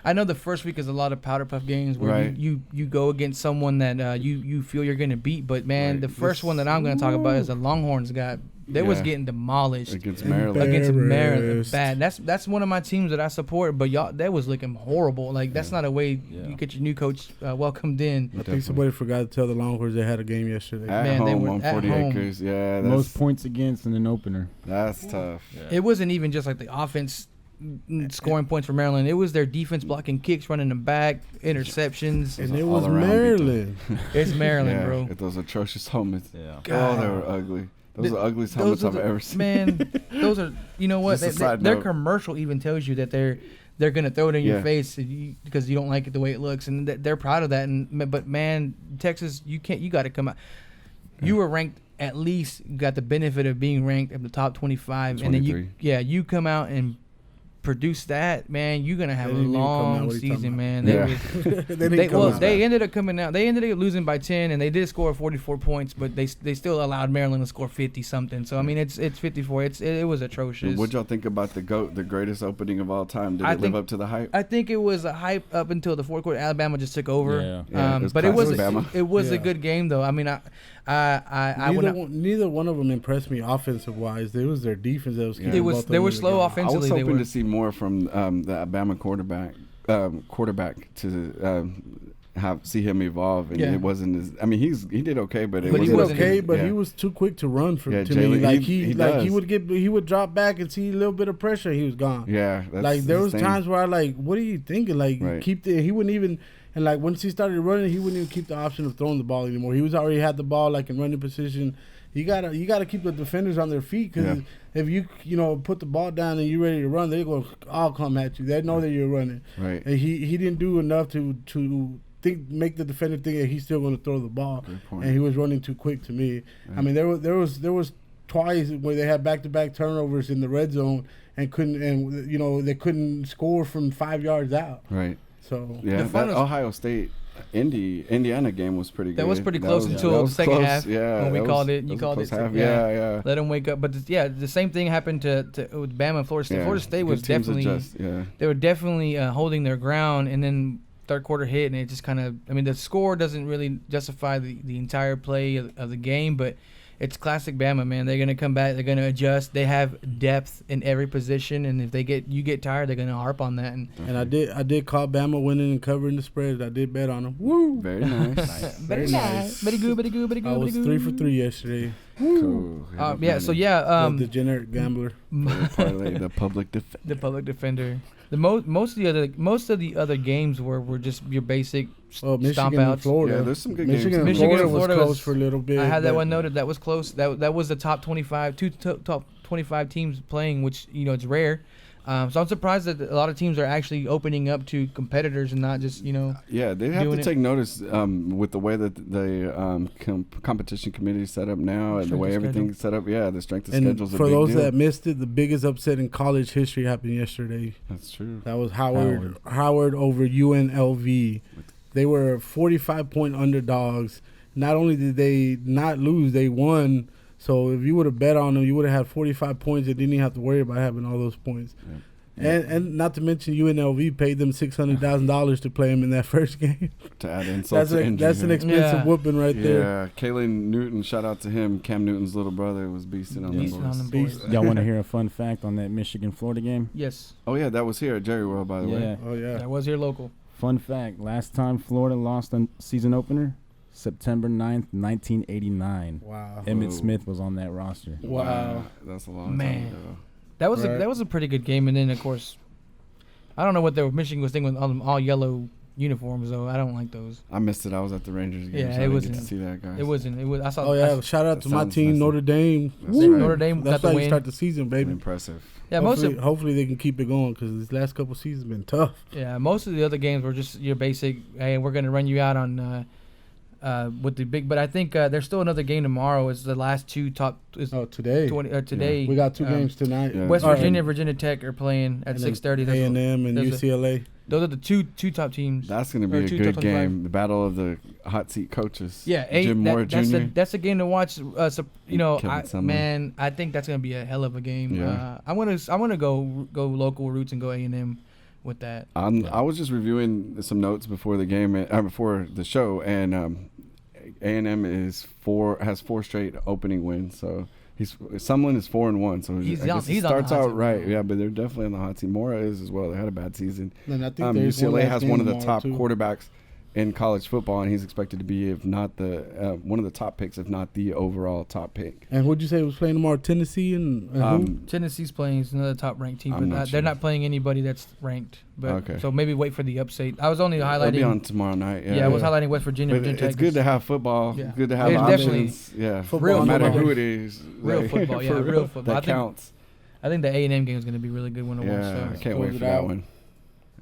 I know the first week is a lot of powder puff games where you go against someone that you feel you're going to beat, but man, the first one that I'm going to talk about is the Longhorns got. They was getting demolished against Maryland. Bad. That's one of my teams that I support, but y'all that was looking horrible. Like that's not a way you get your new coach welcomed in. I think somebody forgot to tell the Longhorns they had a game yesterday. At home, they were on 40 acres. Yeah, that's, most points against in an opener. That's tough. Yeah. It wasn't even just like the offense scoring points for Maryland. It was their defense blocking kicks, running them back, interceptions. And it was Maryland. It's Maryland, bro. Those atrocious helmets. Yeah. Oh, they were ugly. Those are the ugliest helmets I've ever seen. Man, those are, you know what? Their commercial even tells you that they're going to throw it in your face because you don't like it the way it looks. And they're proud of that. But, man, Texas, you got to come out. You were ranked, at least got the benefit of being ranked in the top 25. 23. And then you come out and produce that, man, you're gonna have a long season, man. They ended up coming out. They ended up losing by 10, and they did score 44 points, but they still allowed Maryland to score 50 something. So I mean, it's 54. It was atrocious. What'd y'all think about the GOAT, the greatest opening of all time? Did it live up to the hype? I think it was a hype up until the fourth quarter. Alabama just took over. But it was a good game though. I mean, neither one of them impressed me offensive wise. It was their defense that was. They were slow offensively. I was hoping to see more from the Alabama quarterback to see him evolve, and it wasn't as. I mean, he did okay, but he was too quick to run to me. Like he would drop back and see a little bit of pressure, he was gone. Yeah, like there was times where I like, what are you thinking? Like he wouldn't even. And like once he started running, he wouldn't even keep the option of throwing the ball anymore. He was already had the ball like in running position. You gotta keep the defenders on their feet because if you put the ball down and you're ready to run, they're gonna all come at you. They know that you're running. Right. And he didn't do enough to make the defender think that he's still gonna throw the ball. And he was running too quick to me. Right. I mean there was twice where they had back-to-back turnovers in the red zone and they couldn't score from 5 yards out. Right. So that Ohio State Indiana game was pretty good. That was pretty close until the second half. Yeah, when we called it. You called it. Yeah. Let them wake up. But the same thing happened to with Bama and Florida State. Yeah. Florida State was definitely they were definitely holding their ground, and then third quarter hit, and it just kind of. I mean, the score doesn't really justify the entire play of the game, but. It's classic Bama, man. They're gonna come back. They're gonna adjust. They have depth in every position, and if you get tired, they're gonna harp on that. And I did call Bama winning and covering the spreads. I did bet on them. Woo! Very nice. Very nice. Very good. I was 3 for 3 yesterday. Cool. The degenerate gambler. The public defender. The public defender. Most of the other games were just your basic stomp outs. Florida. Yeah, there's some good Michigan games. Michigan and Florida was close for a little bit. I had that one noted. That was close. That was the top 25, top 25 teams playing, which it's rare. So I'm surprised that a lot of teams are actually opening up to competitors and not just Yeah, they have to take notice with the way that the competition committee is set up now and the way everything's set up. Yeah, the strength of schedule is a big deal. For those that missed it, the biggest upset in college history happened yesterday. That's true. That was Howard over UNLV. They were 45-point underdogs. Not only did they not lose, they won. So if you would have bet on them, you would have had 45 points and didn't even have to worry about having all those points. Yeah. And not to mention UNLV paid them $600,000 to play them in that first game. To add insult to injury. That's an expensive whooping right there. Yeah, Kalen Newton, shout out to him. Cam Newton's little brother was beasting on the boys. Y'all want to hear a fun fact on that Michigan-Florida game? Yes. Oh, yeah, that was here at Jerry World, by the way. Oh, yeah. That was here local. Fun fact, last time Florida lost a season opener, September 9th, 1989. Wow. Emmett Smith was on that roster. Wow. That's a long time ago. That was a pretty good game. And then, of course, I don't know what Michigan was thinking with all yellow uniforms, though. I don't like those. I missed it. I was at the Rangers game. Yeah, so I didn't get to see that, guys. It wasn't. It was. I saw. Oh, yeah. Shout out to my team, Notre Dame. That's right. Notre Dame That's got the how win. you start the season, baby. Impressive. Yeah, hopefully they can keep it going because these last couple seasons been tough. Yeah, most of the other games were just your basic, hey, we're going to run you out on with the big. But I think there's still another game tomorrow. It's the last two top. Today. Today. Yeah. We got two games tonight. Yeah. West Virginia, Virginia Tech are playing at 6:30. A&M and UCLA. Those are the two top teams. That's going to be a good game. The battle of the hot seat coaches. Yeah, Jim Moore Jr. That's a game to watch. I think that's going to be a hell of a game. Yeah. I want to go local roots and go A&M with that. I was just reviewing some notes before the game, before the show, and A&M has 4 straight opening wins. So Sumlin is 4-1, so he starts out right. Yeah, but they're definitely on the hot seat. Mora is as well. They had a bad season. And I think UCLA has one of the top quarterbacks in college football, and he's expected to be, if not the one of the top picks, if not the overall top pick. And what'd you say was playing tomorrow? Tennessee and Tennessee's playing another top ranked team, but they're not playing anybody that's ranked. But so maybe wait for the upstate. I was only highlighting. It'll be on tomorrow night. Yeah, I was highlighting West Virginia. But it's good to have football. Yeah. Good to have options. Yeah, real no matter football. who it is. Real football. Yeah, real football. That counts. I think the A&M game is going to be a really good one to watch. So. I can't wait for that one.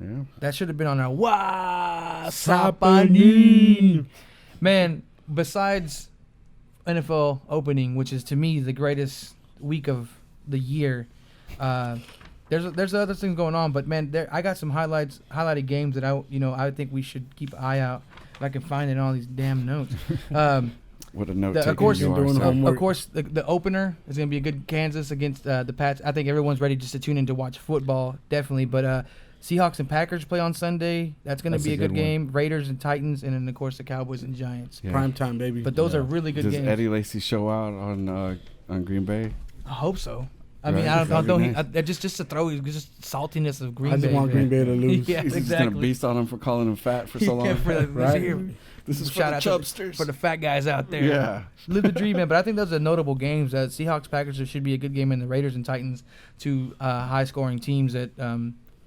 Yeah. That should have been on our Sapani. Man, besides NFL opening, which is to me the greatest week of the year, there's other things going on. But man, I got some highlighted games that I think we should keep an eye out. If I can find it in all these damn notes. What a note Of course, the opener is going to be a good Kansas against the Pats. I think everyone's ready just to tune in to watch football, definitely. But Seahawks and Packers play on Sunday. That's going to be a good game. Raiders and Titans, and then, of course, the Cowboys and Giants. Yeah. Prime time, baby. But those are really good games. Does Eddie Lacy show out on Green Bay? I hope so. I mean, I don't know. Just to throw just saltiness of Green Bay. I just want Green Bay to lose. Yeah, He's exactly. going to beast on him for calling him fat for so long. Right? This is shout out for the fat guys out there. Yeah. Live the dream, man. But I think those are notable games. Seahawks, Packers should be a good game, and the Raiders and Titans, two high-scoring teams that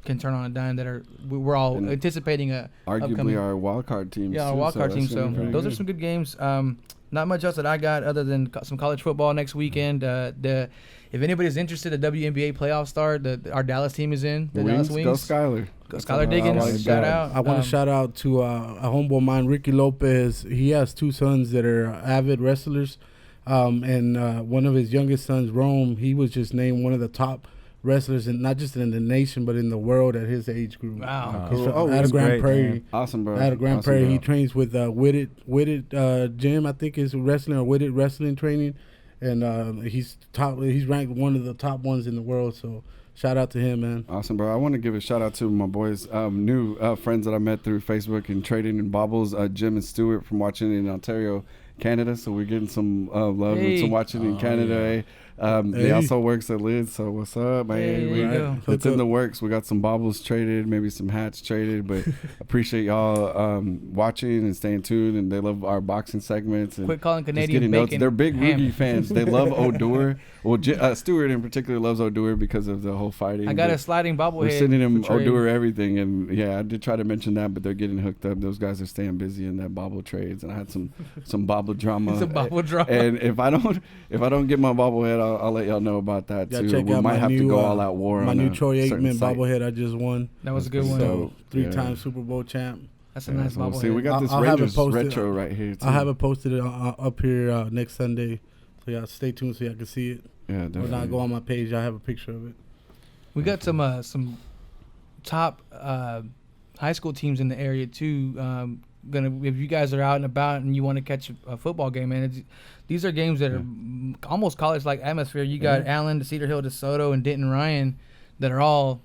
can turn on a dime that we're all anticipating arguably our wild card team. Yeah, our wild card team. So those are some good games. Not much else that I got other than some college football next weekend. If anybody's interested, the WNBA playoffs start. Our Dallas team is in. The Dallas Wings. Go Skyler. Go Skyler Diggins. Shout out. I want to shout out to a homeboy of mine, Ricky Lopez. He has 2 sons that are avid wrestlers. And one of his youngest sons, Rome, he was just named one of the top wrestlers, and not just in the nation, but in the world at his age group. Wow. He's out of Grand Prairie. Man. Awesome, bro. Out of Grand Prairie. He trains with Witted Gym, I think is wrestling, or Witted Wrestling Training. And he's ranked one of the top ones in the world. So shout out to him, man. Awesome, bro. I want to give a shout out to my boys, new friends that I met through Facebook and trading in baubles, Jim and Stuart from watching in Ontario, Canada. So we're getting some love and some watching in Canada. They also works at Lids, so what's up, man? It's in the works. We got some baubles traded, maybe some hats traded, but appreciate y'all watching and staying tuned. And they love our boxing segments. And quit calling Canadian bacon. Notes. They're big Rugi fans. They love Odor. Well, Stuart in particular loves Odor because of the whole fighting. I got a sliding bobblehead. We're sending him Odor everything, and I did try to mention that, but they're getting hooked up. Those guys are staying busy in that bobble trades, and I had some bobble drama. Some bobble drama. And if I don't get my bobblehead, I'll let y'all know about that too. We might have to go all out war on my new Troy Aikman bobblehead I just won. That was a good one. So 3-time Super Bowl champ. That's a nice bobblehead. See, we got this Rangers retro right here too. I'll have it posted up here next Sunday. So y'all stay tuned so y'all can see it. Yeah, definitely. When I go on my page, I have a picture of it. We got some top high school teams in the area too. If you guys are out and about and you want to catch a football game, man, these are games that are almost college-like atmosphere. You got Allen, Cedar Hill, DeSoto, and Denton Ryan that are all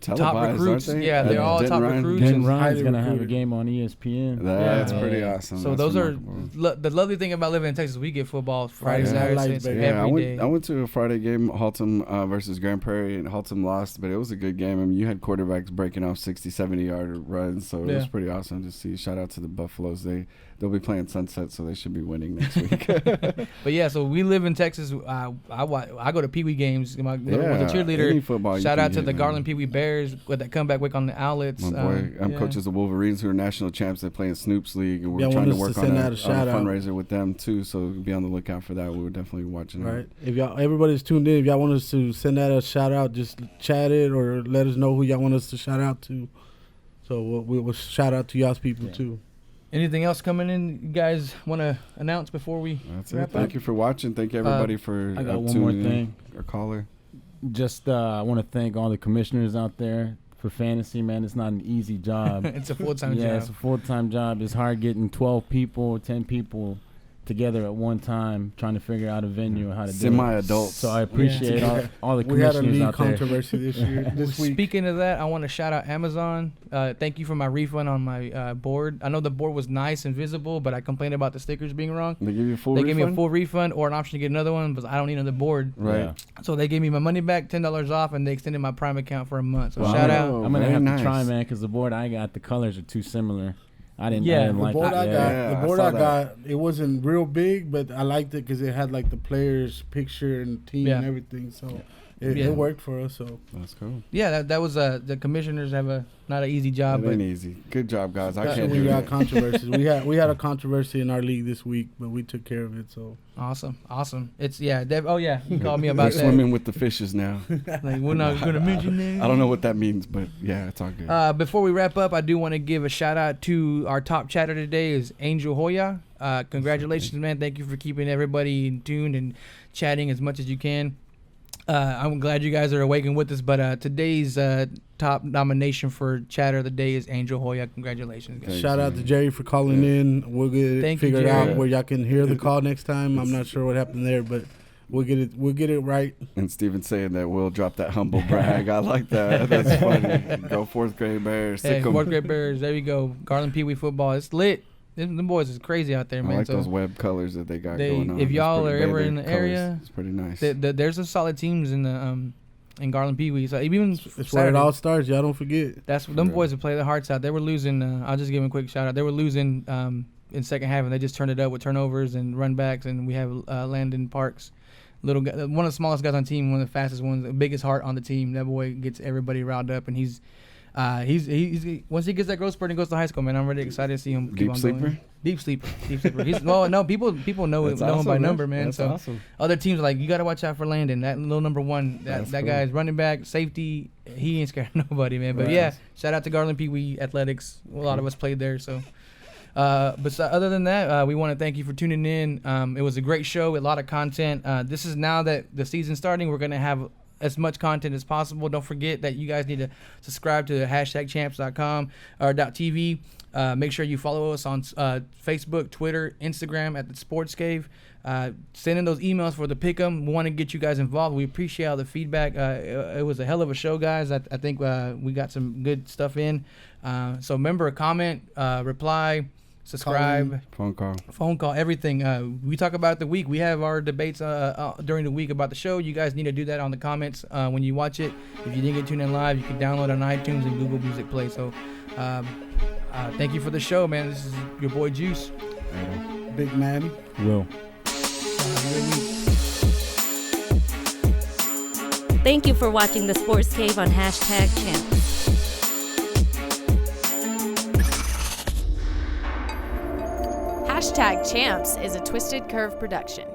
top recruits. Aren't they? Yeah, they're all top recruits. Denton Ryan's going to have a game on ESPN. That's pretty awesome. So those are the lovely thing about living in Texas. We get football Friday, Saturday, every day. I went to a Friday game, Haltom versus Grand Prairie, and Haltom lost, but it was a good game. I mean, you had quarterbacks breaking off 60, 70-yard runs, so it was pretty awesome to see. Shout out to the Buffaloes. They'll be playing Sunset, so they should be winning next week. But yeah, so we live in Texas. I go to Pee Wee games. Was a cheerleader. Shout out to the Garland Pee Wee Bears with that comeback week on the outlets. My boy, I'm coaches the Wolverines, who are national champs. They play in Snoop's League, and we're trying to work on a fundraiser with them too. So be on the lookout for that. We were definitely watching. Right. If everybody's tuned in, if y'all want us to send that a shout out, just chat it or let us know who y'all want us to shout out to. So we'll shout out to y'all's people too. Anything else coming in you guys want to announce before we wrap up? Thank you for watching. Thank you, everybody, for I got one more thing. Our caller. Just I want to thank all the commissioners out there for fantasy, man, it's not an easy job. It's a full-time job. Yeah, it's a full-time job. It's hard getting 12 people, 10 people together at one time trying to figure out a venue and how to do it. Semi-adults. So I appreciate all the commissioners out there. We had a league controversy this week. Speaking of that, I want to shout out Amazon. Thank you for my refund on my board. I know the board was nice and visible, but I complained about the stickers being wrong. They give you a full refund? They gave me a full refund or an option to get another one, but I don't need another board. Right. Yeah. So they gave me my money back, $10 off, and they extended my Prime account for a month. So Well, shout out. I'm going to have nice. to try, man, because the board I got, the colors are too similar. I didn't The like board that. I got, it wasn't real big, but I liked it because it had like the players' picture and team and everything. So it worked for us. So that's cool. Yeah, that was the commissioners have not an easy job. It ain't easy. Good job, guys. I can't we do got it. controversies. we had a controversy in our league this week, but we took care of it. So awesome. It's he called me about We're that. swimming with the fishes now. Like we're not gonna mention names. I don't know what that means, but yeah, it's all good. Before we wrap up, I do want to give a shout out to our top chatter today is Angel Hoya. Congratulations, man. Thank you for keeping everybody tuned and chatting as much as you can. I'm glad you guys are awake and with us, but today's top nomination for chatter of the day is Angel Hoya. Congratulations, guys. Shout out to Jerry for calling in. We'll get it figured out where y'all can hear the call next time. I'm not sure what happened there, but we'll get it right. And Steven saying that we'll drop that humble brag. I like that. That's funny. Go 4th grade Bears. Hey, 4th grade Bears. There you go. Garland Pee Wee football. It's lit. Them boys is crazy out there, man. I like those web colors that they got going on. If y'all are ever in the area, it's pretty nice. There's some solid teams in the in Garland Pee Wee. So even it's where it all starts. Y'all don't forget. That's them boys that play their hearts out. They were losing. I'll just give them a quick shout out. They were losing in second half, and they just turned it up with turnovers and run backs. And we have Landon Parks, little guy, one of the smallest guys on the team, one of the fastest ones, the biggest heart on the team. That boy gets everybody riled up, and he's once he gets that growth spurt and goes to high school, man, I'm really excited to see him keep on going. Deep sleeper. He's people know him by number, man. That's so awesome. Other teams are like, you got to watch out for Landon, that little number one. That cool. guy's running back, safety. He ain't scared of nobody, man. But yeah, shout out to Garland Pee Wee Athletics. A lot of us played there, so. But other than that, we want to thank you for tuning in. It was a great show, a lot of content. This is now that the season's starting, we're gonna have as much content as possible. Don't forget that you guys need to subscribe to #champs.com or .tv. Make sure you follow us on Facebook, Twitter, Instagram at DaSportzCave. Send in those emails for the pick'em. We want to get you guys involved. We appreciate all the feedback. It was a hell of a show, guys. I think we got some good stuff in. So remember, comment, reply, subscribe, phone call, everything. We talk about the week. We have our debates during the week about the show. You guys need to do that on the comments when you watch it. If you didn't get tuned in live, you can download on iTunes and Google Music Play. So thank you for the show, man. This is your boy Juice. Big man. Will. Thank you for watching the Sports Cave on #Champs. #Champs is a Twisted Curve production.